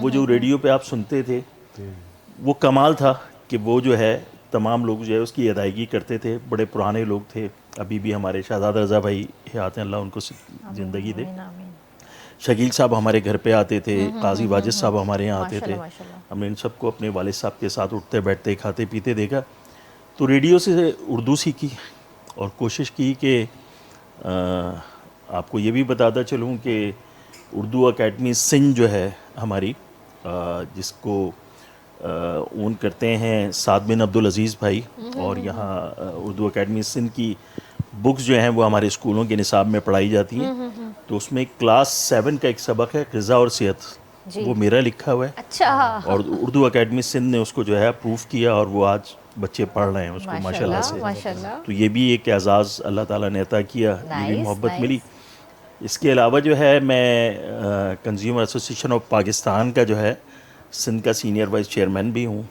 وہ جو ریڈیو پہ آپ سنتے تھے وہ کمال تھا کہ وہ جو ہے تمام لوگ جو ہے اس کی ادائیگی کرتے تھے. بڑے پرانے لوگ تھے، ابھی بھی ہمارے شہزاد رضا بھائی حیات ہیں، اللہ ان کو زندگی دے. شکیل صاحب ہمارے گھر پہ آتے تھے، قاضی واجد صاحب ہمارے یہاں آتے تھے. ہم نے ان سب کو اپنے والد صاحب کے ساتھ اٹھتے بیٹھتے کھاتے پیتے دیکھا. تو ریڈیو سے اردو سیکھی اور کوشش کی کہ آپ کو یہ بھی بتاتا چلوں کہ اردو اکیڈمی سندھ جو ہے ہماری، جس کو اون کرتے ہیں سعد بن عبدالعزیز بھائی، اور یہاں اردو اکیڈمی سندھ کی بکس جو ہیں وہ ہمارے اسکولوں کے نصاب میں پڑھائی جاتی ہیں. تو اس میں کلاس 7 کا ایک سبق ہے غذا اور صحت، وہ میرا لکھا ہوا ہے. اچھا. اور اردو اکیڈمی سندھ نے اس کو جو ہے اپروو کیا اور وہ آج بچے پڑھ رہے ہیں اس کو ماشاء اللہ سے. تو یہ بھی ایک اعزاز اللہ تعالیٰ نے عطا کیا، یہ بھی محبت ملی. اس کے علاوہ جو ہے میں کنزیومر ایسوسیشن آف پاکستان کا جو ہے سندھ کا سینئر وائس چیئرمین بھی ہوں.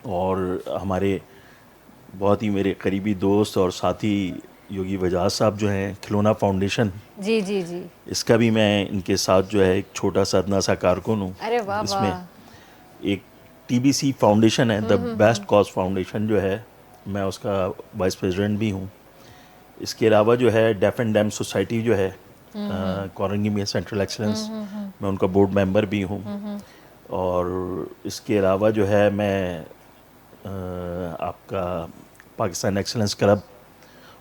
اور ہمارے بہت ہی میرے قریبی دوست اور ساتھی یوگی وجاز صاحب جو ہیں کھلونا فاؤنڈیشن، جی جی جی، اس کا بھی میں ان کے ساتھ جو ہے ایک چھوٹا سا ادنا سا کارکن ہوں. ارے واہ اس میں ایک ٹی بی سی فاؤنڈیشن ہے، دا بیسٹ کاز فاؤنڈیشن جو ہے، میں اس کا وائس پریزیڈنٹ بھی ہوں. اس کے علاوہ جو ہے ڈیف اینڈ ڈیم سوسائٹی جو ہے کورنگی میں سینٹرل ایکسلنس، میں ان کا بورڈ ممبر بھی ہوں. اور اس کے علاوہ جو ہے میں آپ کا پاکستان ایکسلنس کلب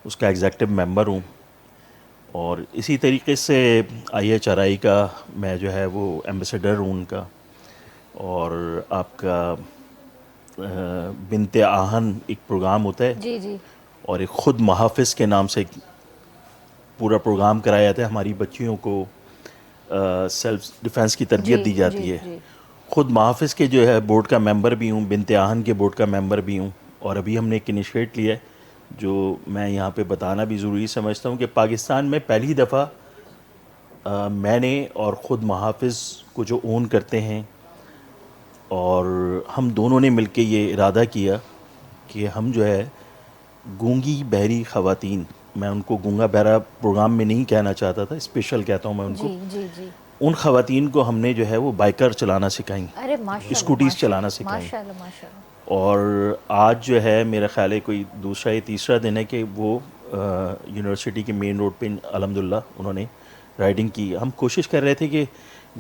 اس کا ایگزیکٹو ممبر ہوں. اور اسی طریقے سے آئی ایچ آر آئی کا میں جو ہے وہ ایمبیسیڈر ہوں ان کا. اور آپ کا بنت آہن ایک پروگرام ہوتا ہے، جی جی، اور ایک خود محافظ کے نام سے ایک پورا پروگرام کرایا جاتا ہے. ہماری بچیوں کو سیلف ڈیفینس کی تربیت دی جاتی ہے. خود محافظ کے جو ہے بورڈ کا ممبر بھی ہوں، بنت آہن کے بورڈ کا ممبر بھی ہوں. اور ابھی ہم نے ایک انیشیٹ لیا ہے جو میں یہاں پہ بتانا بھی ضروری سمجھتا ہوں کہ پاکستان میں پہلی دفعہ میں نے اور خود محافظ کو جو اون کرتے ہیں، اور ہم دونوں نے مل کے یہ ارادہ کیا کہ ہم جو ہے گونگی بہری خواتین، میں ان کو گونگا بہرا پروگرام میں نہیں کہنا چاہتا تھا، اسپیشل کہتا ہوں میں ان کو، جی جی، ان خواتین کو ہم نے جو ہے وہ بائکر چلانا سکھائیں، اسکوٹیز چلانا سکھائیں. اور آج جو ہے میرا خیال ہے کوئی دوسرا یا تیسرا دن ہے کہ وہ یونیورسٹی کے مین روڈ پہ الحمدللہ انہوں نے رائڈنگ کی. ہم کوشش کر رہے تھے کہ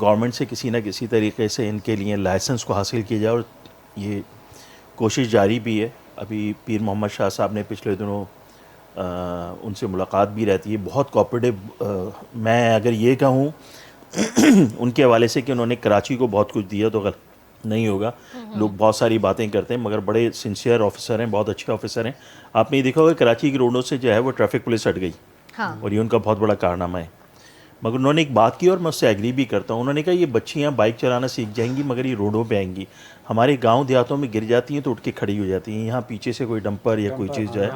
گورنمنٹ سے کسی نہ کسی طریقے سے ان کے لیے لائسنس کو حاصل کیا جائے، اور یہ کوشش جاری بھی ہے. ابھی پیر محمد شاہ صاحب نے پچھلے دنوں ان سے ملاقات بھی رہتی ہے، بہت کوآپریٹو. میں اگر یہ کہوں ان کے حوالے سے کہ انہوں نے کراچی کو بہت کچھ دیا تو غلط نہیں ہوگا. لوگ بہت ساری باتیں کرتے ہیں مگر بڑے سنسیئر آفیسر ہیں، بہت اچھے آفیسر ہیں. آپ نے یہ دیکھا ہوگا کراچی کی روڈوں سے جو ہے وہ ٹریفک پولیس ہٹ گئی، اور یہ ان کا بہت بڑا کارنامہ ہے. مگر انہوں نے ایک بات کی اور میں اس سے ایگری بھی کرتا ہوں. انہوں نے کہا یہ بچیاں بائک چلانا سیکھ جائیں گی مگر یہ روڈوں پہ آئیں گی، ہمارے گاؤں دیہاتوں میں گر جاتی ہیں تو اٹھ کے کھڑی ہو جاتی ہیں، یہاں پیچھے سے کوئی ڈمپر یا کوئی چیز جو ہے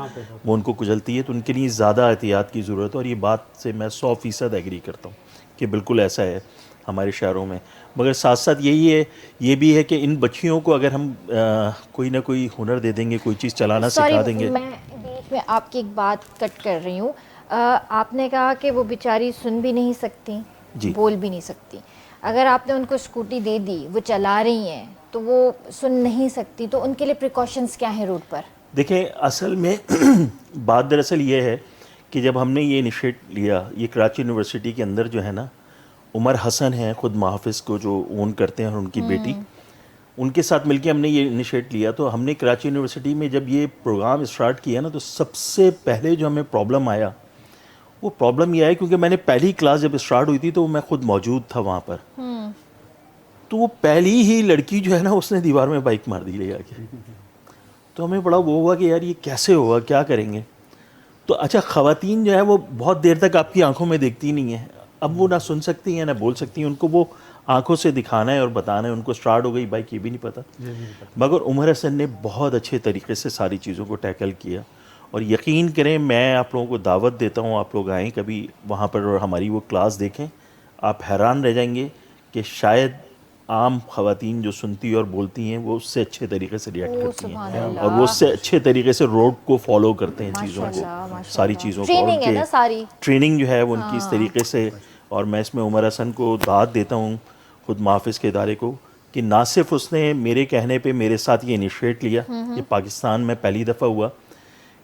وہ ان کو کچلتی ہے. تو ان کے لیے زیادہ احتیاط کی ضرورت ہے، اور یہ بات سے میں 100% ایگری کرتا ہوں کہ بالکل ایسا ہے ہمارے شہروں میں. مگر ساتھ ساتھ یہی ہے، یہ بھی ہے کہ ان بچیوں کو اگر ہم کوئی نہ کوئی ہنر دے دیں گے، کوئی چیز چلانا سکھا دیں گے. میں بیچ میں آپ کی ایک بات کٹ کر رہی ہوں. آپ نے کہا کہ وہ بیچاری سن بھی نہیں سکتی، بول بھی نہیں سکتی. اگر آپ نے ان کو اسکوٹی دے دی، وہ چلا رہی ہیں تو وہ سن نہیں سکتی، تو ان کے لیے پریکاشنز کیا ہیں روڈ پر؟ دیکھیں اصل میں بات دراصل یہ ہے کہ جب ہم نے یہ انیشیٹ لیا، یہ کراچی یونیورسٹی کے اندر جو ہے نا عمر حسن ہیں خود محافظ کو جو اون کرتے ہیں، اور ان کی بیٹی، ان کے ساتھ مل کے ہم نے یہ انیشیٹ لیا. تو ہم نے کراچی یونیورسٹی میں جب یہ پروگرام اسٹارٹ کیا نا، تو سب سے پہلے جو ہمیں پرابلم آیا وہ پرابلم یہ آیا کیونکہ میں نے پہلی کلاس جب اسٹارٹ ہوئی تھی تو میں خود موجود تھا وہاں پر. تو وہ پہلی ہی لڑکی جو ہے نا اس نے دیوار میں بائک مار دی لے آ کے. تو ہمیں بڑا وہ ہوا کہ یار یہ کیسے ہوگا، کیا کریں گے. تو اچھا خواتین جو ہے وہ بہت دیر تک آپ کی آنکھوں میں دیکھتی نہیں ہیں. اب وہ نہ سن سکتی ہیں نہ بول سکتی ہیں، ان کو وہ آنکھوں سے دکھانا ہے اور بتانا ہے. ان کو اسٹارٹ ہو گئی بائک یہ بھی نہیں پتہ. مگر عمر حسن نے بہت اچھے طریقے سے ساری چیزوں کو ٹیکل کیا. اور یقین کریں میں آپ لوگوں کو دعوت دیتا ہوں، آپ لوگ آئیں کبھی وہاں پر اور ہماری وہ کلاس دیکھیں. آپ حیران رہ جائیں گے کہ شاید عام خواتین جو سنتی اور بولتی ہیں وہ اس سے اچھے طریقے سے ریئیکٹ کرتی ہیں اور وہ اس سے اچھے طریقے سے روڈ کو فالو کرتے ہیں چیزوں کو, ساری چیزوں کو. ٹریننگ ہے نا ساری, ٹریننگ جو ہے وہ ان کی اس طریقے سے. اور میں اس میں عمر حسن کو داد دیتا ہوں, خود محافظ کے ادارے کو, کہ نہ صرف اس نے میرے کہنے پہ میرے ساتھ یہ انیشیٹ لیا, یہ پاکستان میں پہلی دفعہ ہوا.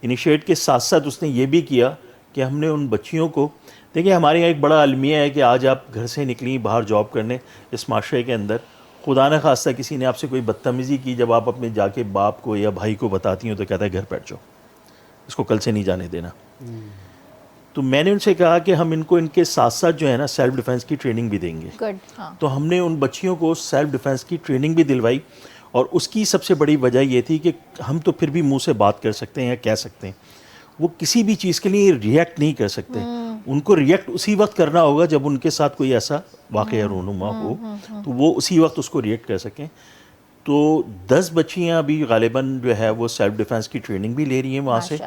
انیشیٹ کے ساتھ ساتھ اس نے یہ بھی کیا کہ ہم نے ان بچیوں کو, دیکھیں ہمارے یہاں ایک بڑا المیہ ہے کہ آج آپ گھر سے نکلیں باہر جاب کرنے اس معاشرے کے اندر, خدا نہ خواستہ کسی نے آپ سے کوئی بدتمیزی کی, جب آپ اپنے جا کے باپ کو یا بھائی کو بتاتی ہوں تو کہتا ہے گھر بیٹھ جاؤ, اس کو کل سے نہیں جانے دینا. تو میں نے ان سے کہا کہ ہم ان کو ان کے ساتھ ساتھ جو ہے نا سیلف ڈیفینس کی ٹریننگ بھی دیں گے. تو ہم نے ان بچیوں کو سیلف ڈیفینس کی ٹریننگ بھی دلوائی, اور اس کی سب سے بڑی وجہ یہ تھی کہ ہم تو پھر بھی منہ سے بات کر سکتے ہیں یا کہہ سکتے ہیں, وہ کسی بھی چیز کے لیے ریئیکٹ نہیں کر سکتے. ان کو ریئیکٹ اسی وقت کرنا ہوگا جب ان کے ساتھ کوئی ایسا واقعہ رونما ہو, تو وہ اسی وقت اس کو ریئیکٹ کر سکیں. تو 10 بچیاں ابھی غالباً جو ہے وہ سیلف ڈیفینس کی ٹریننگ بھی لے رہی ہیں وہاں سے,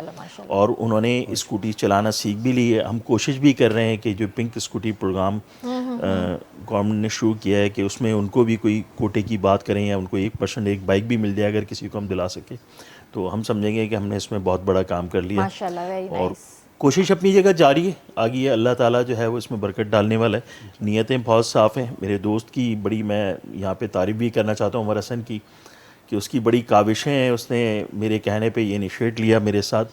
اور انہوں نے اسکوٹی چلانا سیکھ بھی لی ہے. ہم کوشش بھی کر رہے ہیں کہ جو پنک اسکوٹی پروگرام گورنمنٹ نے شروع کیا ہے کہ اس میں ان کو بھی کوئی کوٹے کی بات کریں یا ان کو 1% ایک بائک بھی مل جائے اگر کسی کو ہم دلا سکیں, تو ہم سمجھیں گے کہ ہم نے اس میں بہت بڑا کام کر لیا. اور کوشش اپنی جگہ جاری ہے, آگے ہے, اللہ تعالیٰ جو ہے وہ اس میں برکت ڈالنے والا ہے. نیتیں بہت صاف ہیں. میرے دوست کی بڑی, میں یہاں پہ تعریف بھی کرنا چاہتا ہوں عمر حسن کی, کہ اس کی بڑی کاوشیں ہیں. اس نے میرے کہنے پہ یہ انیشیٹ لیا میرے ساتھ,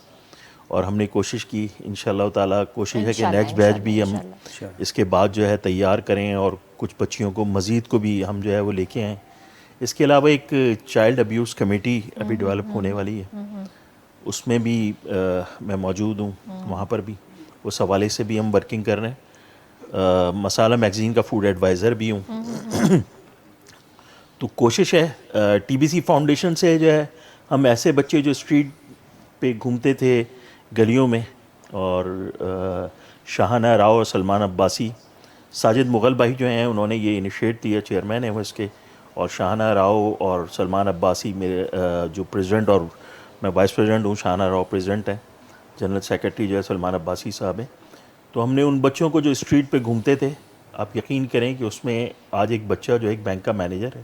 اور ہم نے کوشش کی. انشاءاللہ تعالیٰ کوشش ہے کہ نیکسٹ بیچ بھی ہم اس کے بعد جو ہے تیار کریں, اور کچھ بچیوں کو مزید کو بھی ہم جو ہے وہ لے کے آئیں. اس کے علاوہ ایک چائلڈ ابیوز کمیٹی ابھی ڈیولپ ہونے والی ہے, اس میں بھی میں موجود ہوں. وہاں پر بھی اس حوالے سے بھی ہم ورکنگ کر رہے ہیں. مسالہ میگزین کا فوڈ ایڈوائزر بھی ہوں. تو کوشش ہے ٹی بی سی فاؤنڈیشن سے جو ہے ہم ایسے بچے جو اسٹریٹ پہ گھومتے تھے گلیوں میں, اور شاہانہ راؤ اور سلمان عباسی, ساجد مغل بھائی جو ہیں انہوں نے یہ انیشیٹ دیا, چیئرمین ہیں وہ اس کے, اور شاہانہ راؤ اور سلمان عباسی میرے جو پریزیڈنٹ, اور میں وائس پریزیڈنٹ ہوں, شاہانہ راؤ پریزیڈنٹ ہیں, جنرل سیکرٹری جو ہے سلمان عباسی صاحب ہیں. تو ہم نے ان بچوں کو جو اسٹریٹ پہ گھومتے تھے, آپ یقین کریں کہ اس میں آج ایک بچہ جو ایک بینک کا مینیجر ہے,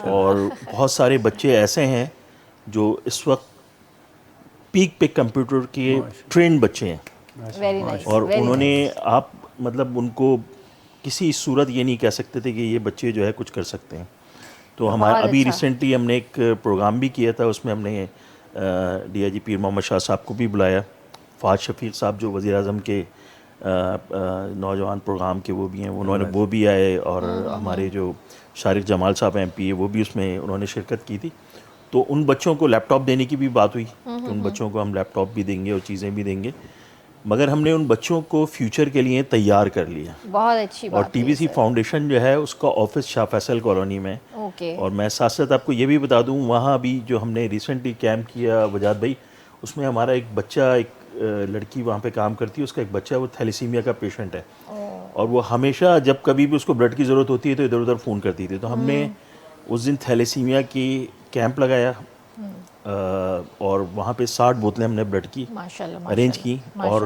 اور بہت سارے بچے ایسے ہیں جو اس وقت پیک پہ کمپیوٹر کے ٹرینڈ بچے ہیں, اور انہوں نے آپ مطلب ان کو کسی صورت یہ نہیں کہہ سکتے تھے کہ یہ بچے جو ہے کچھ کر سکتے ہیں. تو ہمارا ابھی ریسنٹلی ہم نے ایک پروگرام بھی کیا تھا, اس میں ہم نے ڈی آئی جی پیر محمد شاہ صاحب کو بھی بلایا, فہد شفیق صاحب جو وزیر اعظم کے نوجوان پروگرام کے وہ بھی ہیں, انہوں نے وہ بھی آئے, اور ہمارے جو شارق جمال صاحب ایم پی اے وہ بھی اس میں انہوں نے شرکت کی تھی. تو ان بچوں کو لیپ ٹاپ دینے کی بھی بات ہوئی کہ ان بچوں کو ہم لیپ ٹاپ بھی دیں گے اور چیزیں بھی دیں گے, مگر ہم نے ان بچوں کو فیوچر کے لیے تیار کر لیا. بہت اچھی بات. اور ٹی بی سی فاؤنڈیشن جو ہے اس کا آفس شاہ فیصل کالونی میں, اور میں ساتھ ساتھ آپ کو یہ بھی بتا دوں, وہاں بھی جو ہم نے ریسنٹلی کیمپ کیا وجاد بھائی, اس میں ہمارا ایک بچہ, ایک لڑکی وہاں پہ کام کرتی ہے, اس کا ایک بچہ وہ تھیلیسیمیا کا پیشنٹ ہے, اور وہ ہمیشہ جب کبھی بھی اس کو بلڈ کی ضرورت ہوتی ہے تو ادھر ادھر فون کرتی تھی. تو ہم نے اس دن تھیلیسیمیا کی کیمپ لگایا, اور وہاں پہ 60 بوتلیں ہم نے بلڈ کی ارینج کی, اور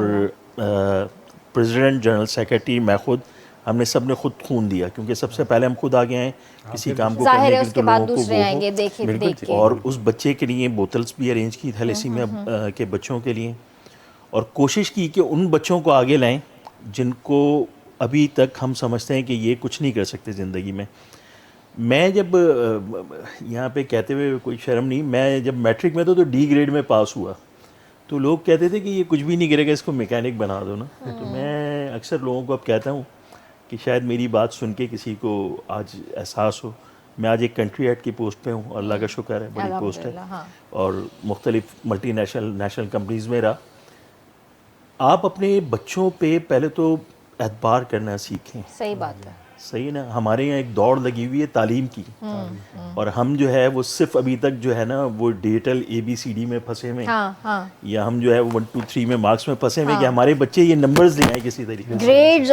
پریزیڈنٹ, جنرل سیکرٹری, میں خود, ہم نے سب نے خود خون دیا, کیونکہ سب سے پہلے ہم خود آگے آئیں کسی کام کو کرنے کے لیے, تو لوگوں کو وہ ہو, اور اس بچے کے لیے بوتلز بھی ارینج کی تھیلیسیمیا کے بچوں کے لیے, اور کوشش کی کہ ان بچوں کو آگے لائیں جن کو ابھی تک ہم سمجھتے ہیں کہ یہ کچھ نہیں کر سکتے زندگی میں. میں جب یہاں پہ کہتے ہوئے کوئی شرم نہیں, میں جب میٹرک میں تھا تو ڈی گریڈ میں پاس ہوا, تو لوگ کہتے تھے کہ یہ کچھ بھی نہیں کرے گا, اس کو میکینک بنا دو نا. تو میں اکثر لوگوں کو اب کہتا ہوں کہ شاید میری بات سن کے کسی کو آج احساس ہو, میں آج ایک کنٹری ہیڈ کی پوسٹ پہ ہوں, اللہ کا شکر ہے, بڑی پوسٹ ہے, اور مختلف ملٹی نیشنل کمپنیز میں رہا. آپ اپنے بچوں پہ پہلے تو اعتبار کرنا سیکھیں. صحیح بات ہے, صحیح نا. ہمارے یہاں ایک دوڑ لگی ہوئی ہے تعلیم کی, اور ہم جو ہے وہ صرف ابھی تک جو ہے نا وہ ڈیجیٹل ABCD میں پھنسے ہوئے ہیں, یا ہم جو ہے 1 2 3 میں مارکس میں پھنسے ہوئے کہ ہمارے بچے یہ نمبرز لے آئیں کسی طریقے سے. گریڈز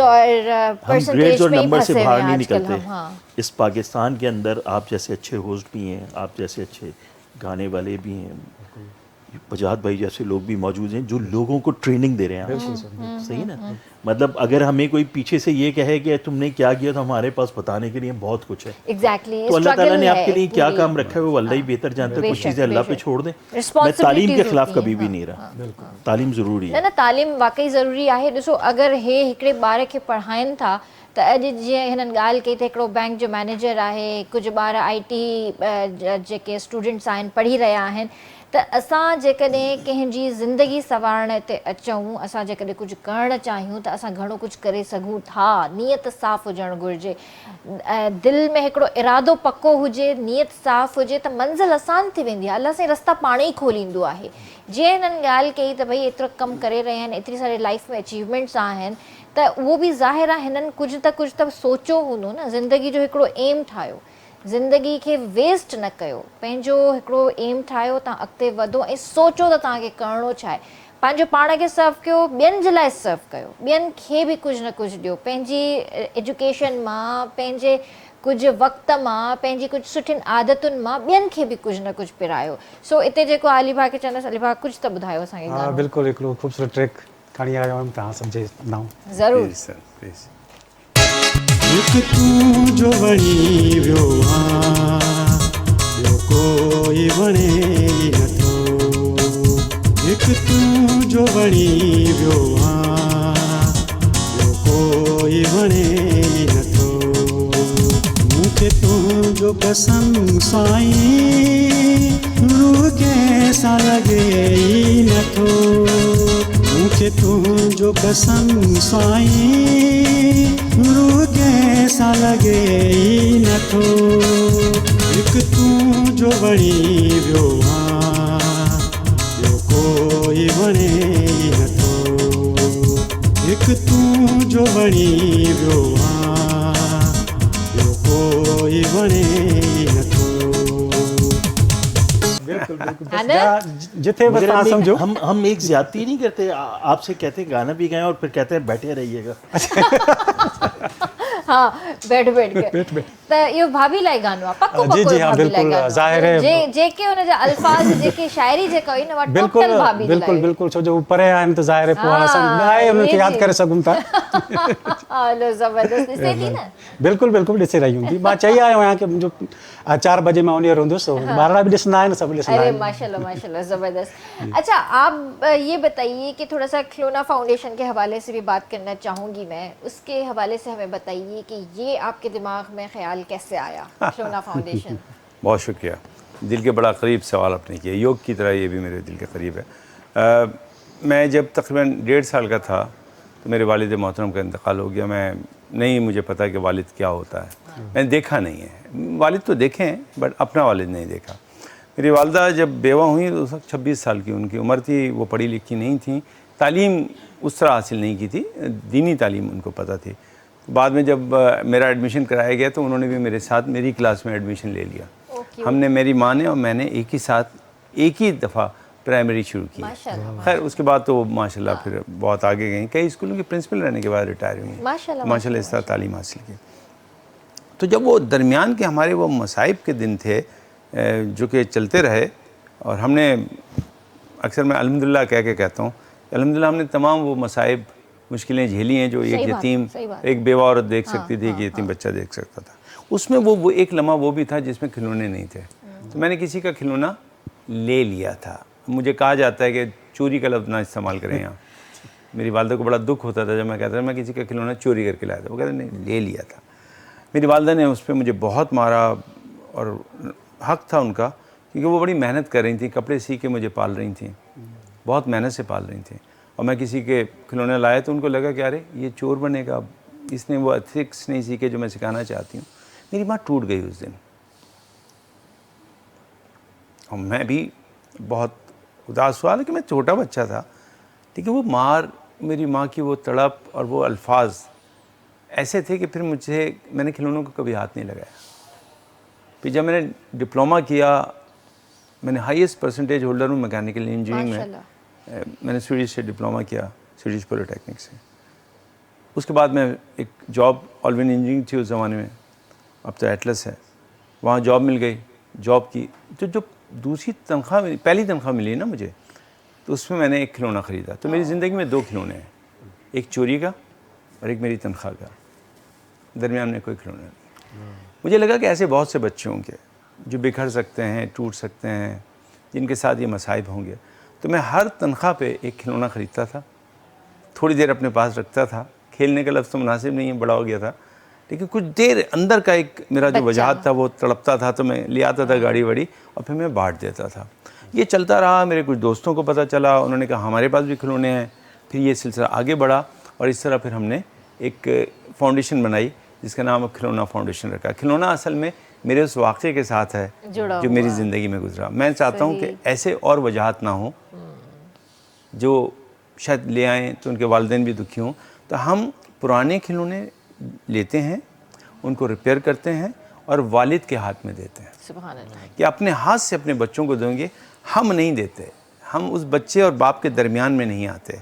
اور نمبر سے باہر نہیں نکلتے. اس پاکستان کے اندر آپ جیسے اچھے ہوسٹ بھی ہیں, آپ جیسے اچھے گانے والے بھی ہیں, बजाज भाई जैसे लोग भी मौजूद हैं जो लोगों को ट्रेनिंग दे रहे हैं, सही ना, मतलब अगर हमें कोई पीछे से ये कहे कि तुमने क्या किया तो हमारे पास बताने के लिए बहुत कुछ है। एग्जैक्टली, तो अल्लाह ताला ने आपके लिए क्या काम रखा है वो अल्लाह ही बेहतर जानता है, कुछ चीज़ें अल्लाह पे छोड़ दें। मैं तालीम के ख़िलाफ़ कभी भी नहीं रहा, तालीम ज़रूरी है। न तालीम वाकई ज़रूरी आहे। ॾिसो अगरि हे हिकिड़े ॿार खे पढ़ाइनि था त अॼु जीअं हिननि ॻाल्हि कई त हिकिड़ो बैंक जो मैनेजर आहे, कुझु ॿार IT जेके स्टूडेंट्स आहिनि पढ़ी रहिया आहिनि, त असां जेकॾहिं कंहिंजी ज़िंदगी संवारण हिते अचूं, असां जेकॾहिं कुझु करणु चाहियूं त असां घणो कुझु करे सघूं था। नियत साफ़ हुजणु घुरिजे, दिलि में हिकिड़ो इरादो पको हुजे, नियत साफ़ हुजे त मंज़िल आसान थी वेंदी आहे। अलाह साईं रस्ता पाण ई खोलींदो आहे। जीअं हिननि ॻाल्हि कई त भई एतिरो कमु करे रहिया आहिनि, एतिरी सारी लाइफ में अचीवमेंट्स आहिनि, त उहो बि ज़ाहिर आहे हिननि कुझु त सोचियो हूंदो न, ज़िंदगी जो हिकिड़ो एम ठाहियो, ज़िंदगी खे वेस्ट न कयो, पंहिंजो हिकिड़ो एम ठाहियो, तव्हां अॻिते वधो ऐं सोचो त तव्हांखे करिणो छा आहे। पंहिंजो पाण खे सर्व कयो, ॿियनि जे लाइ सर्व कयो, ॿियनि खे बि कुझु न कुझु ॾियो, पंहिंजी एजुकेशन मां, पंहिंजे कुझु वक़्त मां, पंहिंजी कुझु सुठियुनि आदतुनि मां ॿियनि खे बि कुझु न कुझु पिरायो। सो हिते जेको अली भाउ खे चवंदसि, अली भाउ कुझु त ॿुधायो असांखे। हा बिल्कुलु, हिकिड़ो ख़ूबसूरत ट्रैक खणी आयो हुयमि तव्हां सभु जे नाम। ज़रूरु सर प्लीज़। हिकु तूं जो वणी वियो आहे, ॿियो कोई वणे ई नथो। हिकु तूं जो वणी वियो आहे, ॿियो कोई वणे ई नथो। मूंखे तुंहिंजो कसम साईं, रूह कंहिंसां लॻे ई नथो। मूंखे तुंहिंजो कसम साईं, रूह कंहिंसां लॻे ई नथो। हिकु तूं जो वणी वियो आहे, ॿियो कोई वणे ई नथो। हिकु तूं जो वणी वियो आहे, ॿियो कोई वणे ई नथो। जिथे बस तव्हां सम्झो। हम एक ज्यादती नहीं करते, आपसे कहते हैं गाना भी गाएं और फिर कहते हैं बैठे रहिएगा। हाँ, बैठ के त इहो भाभी लाइ गानो आहे, पको जी जी हाँ भाभी लाइ बिल्कुलु गानो ज़ाहिर आहे। है। जेके हुनजा अल्फाज़, जेके शाइरी जेका हुई न, उहा टोटल भाभी जे लाइ। बिल्कुलु बिल्कुलु, छो जो हू परे आहिनि त ज़ाहिर है पोइ असां ॻाए उन्हनि खे यादि करे सघूं था। हलो ज़बरदस्त, ॾिसे थी न। बिल्कुलु बिल्कुलु ॾिसे रही हूंदी। मां चई आयो आहियां कि मुंहिंजो 4 बजे मां उन हूंदुसि, ॿारड़ा भी ॾिसंदा आहिनि, सभु ॾिसंदा अरे आहिनि। माशाल्लाह माशाल्लाह, ज़बरदस्त। अच्छा, आप ये बताइए कि थोड़ा सा खिलौना फाउंडेशन के हवाले से भी बात करना चाहूँगी मैं। उसके हवाले से हमें बताइए कि ये आपके दिमाग में ख्याल कैसे आया, खिलौना फाउंडेशन? बहुत शुक्रिया, दिल के बड़ा करीब सवाल आपने किया। योग की तरह ये भी मेरे दिल के करीब है। मैं जब तकरीबन 1.5 साल का था तो मेरे वालिद मोहतरम का इंतकाल हो गया। मैं नहीं, मुझे पता कि वालिद क्या होता है, मैंने देखा नहीं है। वालिद तो देखे हैं बट अपना वालिद नहीं देखा। मेरी वालदा जब बेवा हुई तो उस वक्त 26 साल की उनकी उम्र थी। वो पढ़ी लिखी नहीं थी, तालीम उस तरह हासिल नहीं की थी, दीनी तालीम उनको पता थी। बाद में जब मेरा एडमिशन कराया गया तो उन्होंने भी मेरे साथ मेरी क्लास में एडमिशन ले लिया। हमने, मेरी माँ ने और मैंने एक ही साथ एक ही दफ़ा प्राइमरी शुरू की। खैर उसके बाद तो माशाल्लाह फिर बहुत आगे गई, कई स्कूलों की प्रिंसिपल रहने के बाद रिटायर हुई। माशाल्लाह इस तरह तालीम हासिल की। तो जब वो दरमियान के हमारे वो मसाइब के दिन थे जो कि चलते रहे, और हमने अक्सर मैं अल्हम्दुलिल्लाह कह के कहता हूँ, अल्हम्दुलिल्लाह हमने तमाम वो मसाइब मुश्किलें झेली हैं जो एक यतीम, एक बेवा औरत देख सकती थी, एक यतीम बच्चा देख सकता था। उसमें वो एक लम्हा वो भी था जिसमें खिलौने नहीं थे। तो मैंने किसी का खिलौना ले लिया था। मुझे कहा जाता है कि चोरी का लफ्ज़ ना इस्तेमाल करें यहाँ। मेरी वालदा को बड़ा दुख होता था जब मैं कहता था मैं किसी का खिलौना चोरी करके लाया था। वो कहते नहीं, ले लिया था। मेरी वालदा ने उस पर मुझे बहुत मारा, और हक़ था उनका, क्योंकि वो बड़ी मेहनत कर रही थी, कपड़े सी के मुझे पाल रही थी, बहुत मेहनत से पाल रही थी। और मैं किसी के खिलौने लाया तो उनको लगा कि अरे ये चोर बनेगा, इसने वो एथिक्स नहीं सीखे जो मैं सिखाना चाहती हूँ। मेरी माँ टूट गई उस दिन, और मैं भी बहुत उदास हुआ, लेकिन मैं छोटा बच्चा था। लेकिन वो मार, मेरी माँ की वो तड़प और वो अल्फाज ऐसे थे कि फिर मैंने खिलौनों को कभी हाथ नहीं लगाया। फिर जब मैंने डिप्लोमा किया, मैंने हाईएस्ट परसेंटेज होल्डर हूँ मैकेनिकल इंजीनियरिंग में। मैंने स्वीडिश से डिप्लोमा किया, स्वीडिश पॉलिटेक्निक से। उसके बाद मैं एक जॉब, ऑलविन इंजीनियरिंग थी उस ज़माने में, अब तो एटलस है, वहाँ जॉब मिल गई। जॉब की जो दूसरी तनख्वाह, पहली तनख्वाह मिली ना मुझे, तो उसमें मैंने एक खिलौना ख़रीदा। तो मेरी ज़िंदगी में 2 खिलौने हैं, एक चोरी का और एक मेरी तनख्वाह का, दरमियान में कोई खिलौना नहीं। मुझे लगा कि ऐसे बहुत से बच्चे होंगे जो बिखर सकते हैं, टूट सकते हैं, जिनके साथ ये मसाइब होंगे। तो मैं हर तनख्वाह पे एक खिलौना ख़रीदता था, थोड़ी देर अपने पास रखता था। खेलने का लफ्ज़ तो मुनासिब नहीं है, बड़ा हो गया था, लेकिन कुछ देर अंदर का एक मेरा जो वजाहत था वो तड़पता था, तो मैं ले आता था गाड़ी वाड़ी और फिर मैं बांट देता था। ये चलता रहा, मेरे कुछ दोस्तों को पता चला, उन्होंने कहा हमारे पास भी खिलौने हैं। फिर ये सिलसिला आगे बढ़ा और इस तरह फिर हमने एक फाउंडेशन बनाई जिसका नाम खिलौना फाउंडेशन रखा। खिलौना असल में मेरे उस वाक़े के साथ है जो मेरी ज़िंदगी में गुजरा। मैं चाहता हूँ कि ऐसे और वजाहत ना हो जो शायद ले आएँ तो उनके वालिदैन भी दुखी हों। तो हम पुराने खिलौने लेते हैं, उनको रिपेयर करते हैं और वालिद के हाथ में देते हैं। सुभान अल्लाह। कि अपने हाथ से अपने बच्चों को देंगे, हम नहीं देते, हम उस बच्चे और बाप के दरमियान में नहीं आते।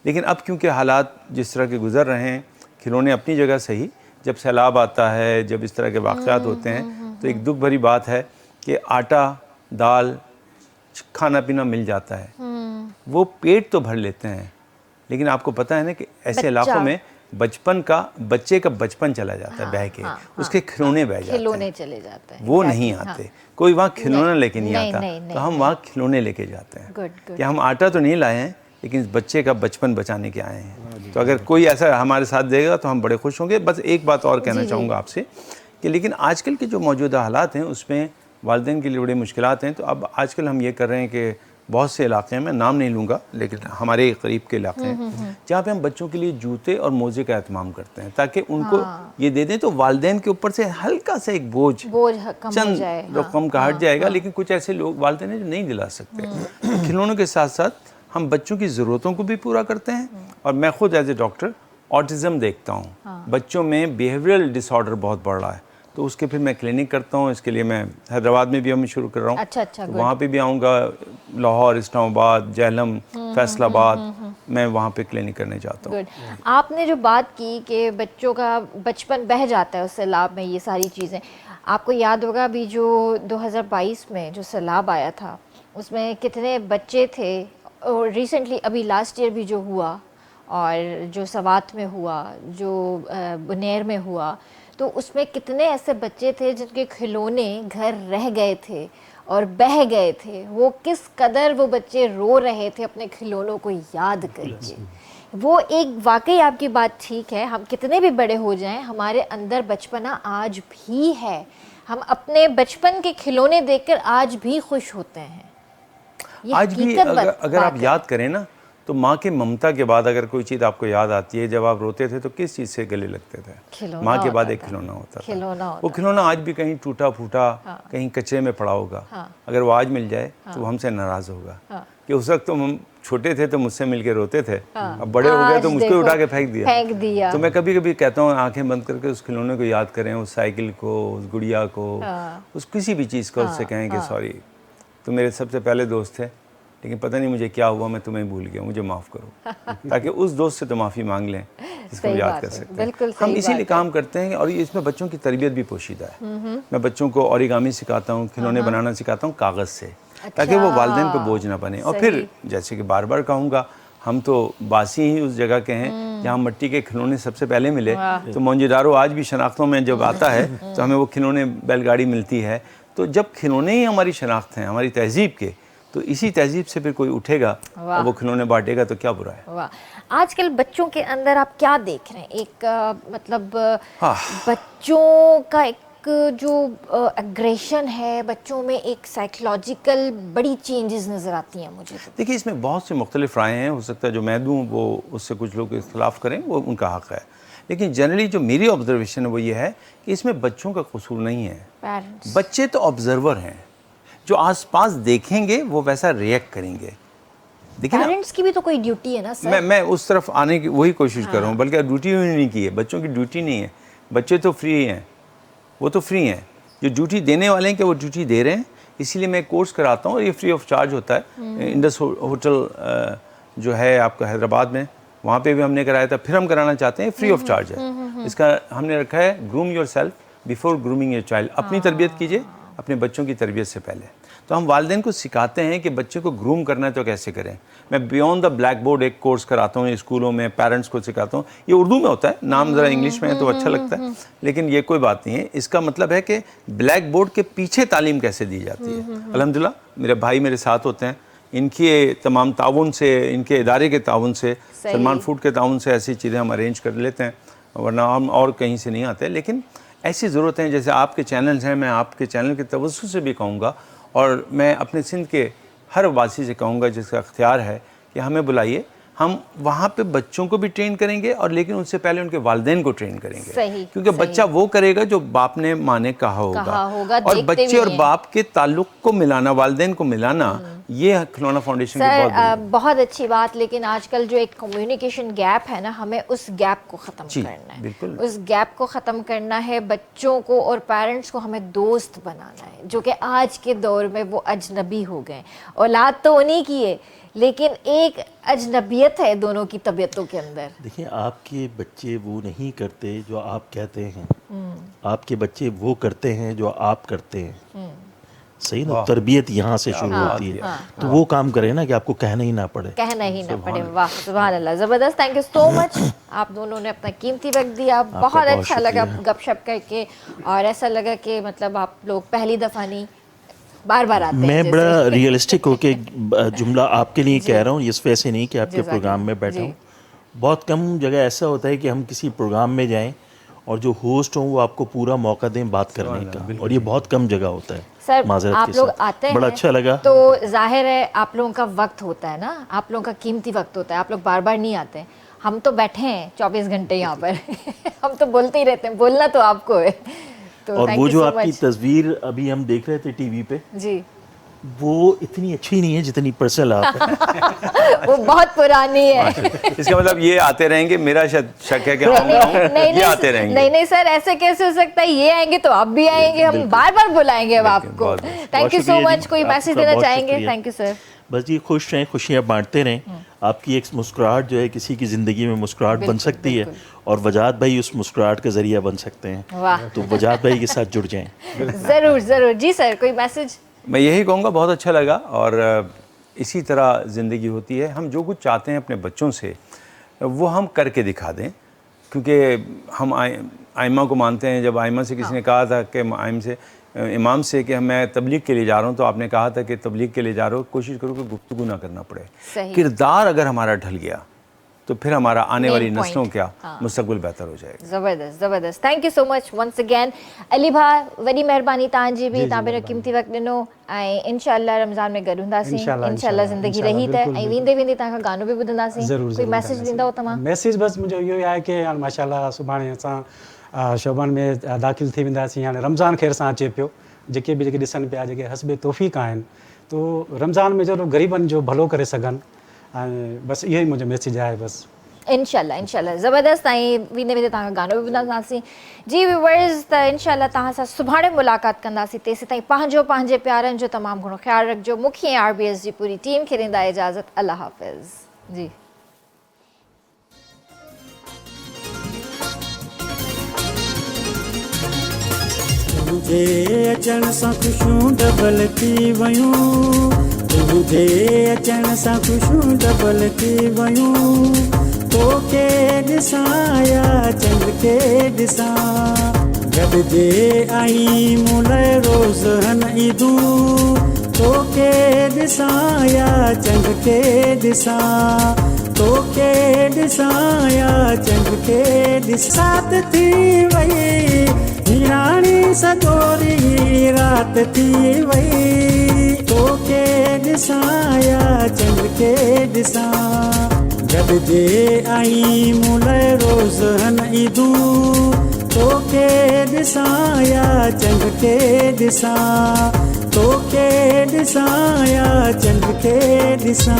लेकिन अब क्योंकि हालात जिस तरह के गुजर रहे हैं, खिलौने अपनी जगह सही, जब सैलाब आता है, जब इस तरह के वाक़यात होते हैं तो एक दुख भरी बात है कि आटा, दाल, खाना पीना मिल जाता है, वो पेट तो भर लेते हैं, लेकिन आपको पता है ना कि ऐसे इलाकों में बच्चे का बचपन चला जाता है, बह के उसके खिलौने बह जाते हैं, खिलौने चले जाते हैं, वो नहीं आते। कोई वहाँ खिलौना लेके नहीं आता, तो हम वहाँ खिलौने लेके जाते हैं कि हम आटा तो नहीं लाए हैं, लेकिन इस बच्चे का बचपन बचाने के आए हैं। तो अगर कोई ऐसा हमारे साथ देगा तो हम बड़े खुश होंगे। बस एक बात और कहना चाहूँगा आपसे कि लेकिन आजकल के जो मौजूदा हालात हैं उसमें वालिदैन के लिए बड़ी मुश्किलात हैं। तो अब आजकल हम ये कर रहे हैं कि बहुत से इलाके हैं, मैं नाम नहीं लूँगा, लेकिन हमारे करीब के इलाके हैं जहाँ पे हम बच्चों के लिए जूते और मोजे का एहतमाम करते हैं ताकि उनको ये दे दें तो वालिदैन के ऊपर से हल्का सा एक बोझ चंद रकम का हट जाएगा। लेकिन कुछ ऐसे लोग वालिदैन हैं जो नहीं दिला सकते। खिलौनों के साथ साथ हम बच्चों की ज़रूरतों को भी पूरा करते हैं। और मैं खुद एज ए डॉक्टर ऑटिज़म देखता हूँ, बच्चों में बिहेवियरल डिसऑर्डर बहुत बढ़ रहा है, तो उसके फिर मैं क्लिनिक करता हूँ। इसके लिए मैं हैदराबाद में भी हम शुरू कर रहा हूँ। अच्छा, तो वहाँ पे भी आऊँगा, लाहौर, इस्लामाबाद, जहलम, फैसलाबाद, मैं वहाँ पे क्लिनिक करने जाता हूँ। आपने जो बात की कि बच्चों का बचपन बह जाता है उस सैलाब में, ये सारी चीज़ें आपको याद होगा अभी जो 2022 में जो सैलाब आया था उसमें कितने बच्चे थे, और रिसेंटली अभी लास्ट ईयर भी जो हुआ और जो सवात में हुआ, जो बुनेर में हुआ, तो उसमें कितने ऐसे बच्चे थे जिनके खिलौने घर रह गए थे और बह गए थे। वो किस कदर वो बच्चे रो रहे थे अपने खिलौनों को याद करके। वो एक वाकई आपकी बात ठीक है, हम कितने भी बड़े हो जाएं हमारे अंदर बचपना आज भी है। हम अपने बचपन के खिलौने देखकर आज भी खुश होते हैं। आज भी अगर आप याद करें ना तो माँ के ममता के बाद अगर कोई चीज़ आपको याद आती है, जब आप रोते थे तो किस चीज़ से गले लगते थे? माँ के बाद एक खिलौना होता था। वो खिलौना आज भी कहीं टूटा फूटा, कहीं कचरे में पड़ा होगा। अगर वो आज मिल जाए तो वो हमसे नाराज़ होगा कि उस वक्त तो हम छोटे थे तो मुझसे मिलके रोते थे, अब बड़े हो गए तो मुझको उठा के फेंक दिया। तो मैं कभी कभी कहता हूँ आंखें बंद करके उस खिलौने को याद करें, उस साइकिल को, उस गुड़िया को, उस किसी भी चीज़ को, उससे कहें कि सॉरी, तो मेरे सबसे पहले दोस्त थे, लेकिन पता नहीं मुझे क्या हुआ, मैं तुम्हें भूल गया, मुझे माफ़ करो। ताकि उस दोस्त से तो माफ़ी मांग लें जिसको याद कर सकते हैं। हम इसीलिए काम करते हैं और इसमें बच्चों की तरबियत भी पोशीदा है। मैं बच्चों को ओरिगामी सिखाता हूँ, खिलौने बनाना सिखाता हूँ कागज़ से, ताकि वो वालिदैन पे बोझ ना बने। और फिर जैसे कि बार बार कहूँगा, हम तो बासी ही उस जगह के हैं जहाँ मिट्टी के खिलौने सबसे पहले मिले। तो मोंजेदारो आज भी शनाख्तों में जब आता है तो हमें वो खिलौने बैलगाड़ी मिलती है। तो जब खिलौने ही हमारी शनाख्त हैं, हमारी तहजीब के, तो इसी तहजीब से फिर कोई उठेगा और वो खिलौने बांटेगा तो क्या बुरा है। वाह। आजकल बच्चों के अंदर आप क्या देख रहे हैं? एक मतलब बच्चों का एक जो एग्रेशन है, बच्चों में एक साइकोलॉजिकल बड़ी चेंजेस नज़र आती हैं मुझे। तो देखिए, इसमें बहुत से मुख्तलिफ राय हैं, हो सकता है जो मैं दूँ वो उससे कुछ लोग इख्तलाफ करें, वो उनका हक़ है। लेकिन जनरली जो मेरी ऑब्जर्वेशन है वो ये है कि इसमें बच्चों का कसूर नहीं है। बच्चे तो ऑब्जर्वर हैं, जो आसपास देखेंगे वो वैसा रिएक्ट करेंगे। देखिए, पेरेंट्स की भी तो कोई ड्यूटी है ना सर। मैं उस तरफ आने की वही कोशिश कर रहा हूँ, बल्कि ड्यूटी नहीं की है, बच्चों की ड्यूटी नहीं है। बच्चे तो फ्री हैं, वो तो फ्री हैं। जो ड्यूटी देने वाले हैं कि वो ड्यूटी दे रहे हैं, इसीलिए मैं कोर्स कराता हूँ और ये फ्री ऑफ चार्ज होता है। इंडस होटल जो है आपका हैदराबाद में, वहाँ पे भी हमने कराया था, फिर हम कराना चाहते हैं, फ्री ऑफ चार्ज है। इसका हमने रखा है groom your self before grooming your child. अपनी तरबियत कीजिए, اپنے بچوں کی تربیت سے پہلے. تو ہم والدین کو سکھاتے ہیں کہ بچے کو گروم کرنا ہے تو کیسے کریں. میں بیونڈ دا بلیک بورڈ ایک کورس کراتا ہوں اسکولوں میں, پیرنٹس کو سکھاتا ہوں. یہ اردو میں ہوتا ہے, نام ذرا انگلش میں ہے تو اچھا لگتا ہے, لیکن یہ کوئی بات نہیں ہے. اس کا مطلب ہے کہ بلیک بورڈ کے پیچھے تعلیم کیسے دی جاتی ہے. الحمدللہ میرے بھائی میرے ساتھ ہوتے ہیں, ان کے تمام تعاون سے, ان کے ادارے کے تعاون سے, سلمان فوڈ کے تعاون سے ایسی چیزیں ہم ارینج کر لیتے ہیں, ورنہ ہم اور کہیں سے نہیں آتے. لیکن ایسی ضرورت ہے, جیسے آپ کے چینلز ہیں, میں آپ کے چینل کے توسط سے بھی کہوں گا, اور میں اپنے سندھ کے ہر واسی سے کہوں گا جس کا اختیار ہے کہ ہمیں بلائیے. ہم وہاں پہ بچوں کو بھی ٹرین کریں گے, اور لیکن ان سے پہلے ان کے والدین کو ٹرین کریں گے, کیونکہ بچہ وہ کرے گا جو باپ نے ماں نے کہا ہوگا. اور بچے اور باپ کے تعلق کو ملانا, والدین کو ملانا, یہ کھلونا فاؤنڈیشن کی بہت اچھی بات. لیکن آج کل جو ایک کمیونیکیشن گیپ ہے نا, ہمیں اس گیپ کو ختم کرنا ہے. بالکل اس گیپ کو ختم کرنا ہے. بچوں کو اور پیرنٹس کو ہمیں دوست بنانا ہے, جو کہ آج کے دور میں وہ اجنبی ہو گئے. اولاد تو انہی کی ہے, لیکن ایک اجنبیت ہے دونوں کی طبیعتوں کے اندر. دیکھیں, آپ کے بچے وہ نہیں کرتے جو آپ کہتے ہیں, آپ کے بچے وہ کرتے ہیں جو آپ کرتے ہیں. صحیح نا, تربیت یہاں سے شروع ہوتی ہے. تو وہ کام کرے نا کہ آپ کو کہنا ہی نہ پڑے. واہ, سبحان اللہ, زبردست. تھینک یو سو مچ. آپ دونوں نے اپنا قیمتی وقت دیا, بہت اچھا لگا گپ شپ کر کے, اور ایسا لگا کہ مطلب آپ لوگ پہلی دفعہ نہیں, بار بار آتے ہیں. میں بڑا ریئلسٹک ہو کے جملہ آپ کے لیے کہہ رہا ہوں, اس ویسے نہیں کہ آپ کے پروگرام میں بیٹھا ہوں. بہت کم جگہ ایسا ہوتا ہے کہ ہم کسی پروگرام میں جائیں اور جو ہوسٹ ہوں وہ آپ کو پورا موقع دیں بات کرنے کا, اور یہ بہت کم جگہ ہوتا ہے. سر, معذرت آپ کے لوگ ساتھ آتے ہیں بڑا اچھا لگا. تو ظاہر ہے آپ لوگوں کا وقت ہوتا ہے نا, آپ لوگوں کا قیمتی وقت ہوتا ہے, آپ لوگ بار بار نہیں آتے. ہم تو بیٹھے ہیں 24 گھنٹے یہاں پر, ہم تو بولتے ہی رہتے ہیں, بولنا تو آپ کو ہے. اور وہ جو آپ کی تصویر ابھی ہم دیکھ رہے تھے ٹی وی پہ, جی, وہ اتنی اچھی نہیں ہے جتنی پرسنل آپ ہے. وہ بہت پرانی ہے. اس کا مطلب یہ آتے رہیں گے, میرا شک ہے کہ یہ آتے رہیں گے. نہیں سر, ایسے کیسے ہو سکتا ہے, یہ آئیں گے تو آپ بھی آئیں گے, ہم بار بار بلائیں گے اب آپ کو. تھینک یو سو مچ. کوئی میسج دینا چاہیں گے؟ Thank you sir. بس جی, خوش رہیں, خوشیاں بانٹتے رہیں. آپ کی ایک مسکراہٹ جو ہے کسی کی زندگی میں مسکراہٹ بن سکتی ہے, اور وجاہت بھائی اس مسکراہٹ کا ذریعہ بن سکتے ہیں. تو وجاہت بھائی کے ساتھ جڑ جائیں. ضرور ضرور. جی سر, کوئی میسج؟ میں یہی کہوں گا, بہت اچھا لگا, اور اسی طرح زندگی ہوتی ہے. ہم جو کچھ چاہتے ہیں اپنے بچوں سے وہ ہم کر کے دکھا دیں, کیونکہ ہم آئمہ کو مانتے ہیں. جب آئمہ سے کسی نے کہا تھا کہ امام سے کہ میں تبلیغ کے لیے جا رہا ہوں, تو آپ نے کہا تھا کہ تبلیغ کے لیے جا رہا ہوں, کوشش کرو کہ گفتگو نہ کرنا پڑے. کردار اگر ہمارا ڈھل گیا تو پھر ہمارا آنے والی نسلوں کا مستقبل بہتر ہو جائے گا. زبردست زبردست. Thank you so much once again. Ali بھا, وڈی مہربانی تव्हां जी बि, तव्हां भेण क़ीमती वक़्तु ॾिनो, ऐं इंशाअल्लाह रमज़ान में गॾु हूंदासीं. इंशाअल्लाह ज़िंदगी रही त, ऐं वेंदे वेंदे तव्हां खां गानो बि ॿुधंदासीं. कोई मैसेज ॾींदव तव्हां? मैसेज बसि मुंहिंजो इहो ई आहे कि हाणे माशाअल्लाह सुभाणे असां शोबन में दाख़िल थी वेंदासीं. हाणे रमज़ान ख़ैर सां अचे पियो, जेके बि ॾिसनि पिया, जेके हस्बे तौफ़ीक़ आहिनि, तो रमज़ान में ज़रूरु ग़रीबनि जो भलो करे सघनि. ऐं बसि इहो ई मुंहिंजो मैसेज आहे. बसि इंशाअल्लाह इंशाअल्लाह. ज़बरदस्त. ऐं वेंदे वेंदे तव्हां गानो बि ॿुधंदासीं. जी व्यूअर्स, त इंशाअल्लाह तव्हां सां सुभाणे मुलाक़ात कंदासीं. तेसि ताईं पंहिंजे प्यारनि जो तमामु घणो ख़्यालु रखिजो. मूंखे ऐं RBS जी पूरी टीम खे ॾींदा इजाज़त. अल्लाह हाफ़िज़. जी. तुंहिंजे अचण सां ख़ुशियूं डबल थी वयूं, तुंहिंजे अचण सां ख़ुशियूं डबल थी वयूं. तोखे ॾिसां या चंड खे ॾिसां, गॾिजे आई मूं लाइ रोज़ हन ईदूं. तोखे ॾिसां या चंड खे ॾिसां, तोखे ॾिसां या चंड खे ॾिसां. थी वई हिराणी सॼोरी रात थी वई. तोखे ॾिसां या चंड खे ॾिसां, गॾिजे आई मूं लाइ रोज़ हन ईदूं. तोखे ॾिसां या चंड खे ॾिसां, तोखे ॾिसां या चंड खे ॾिसां.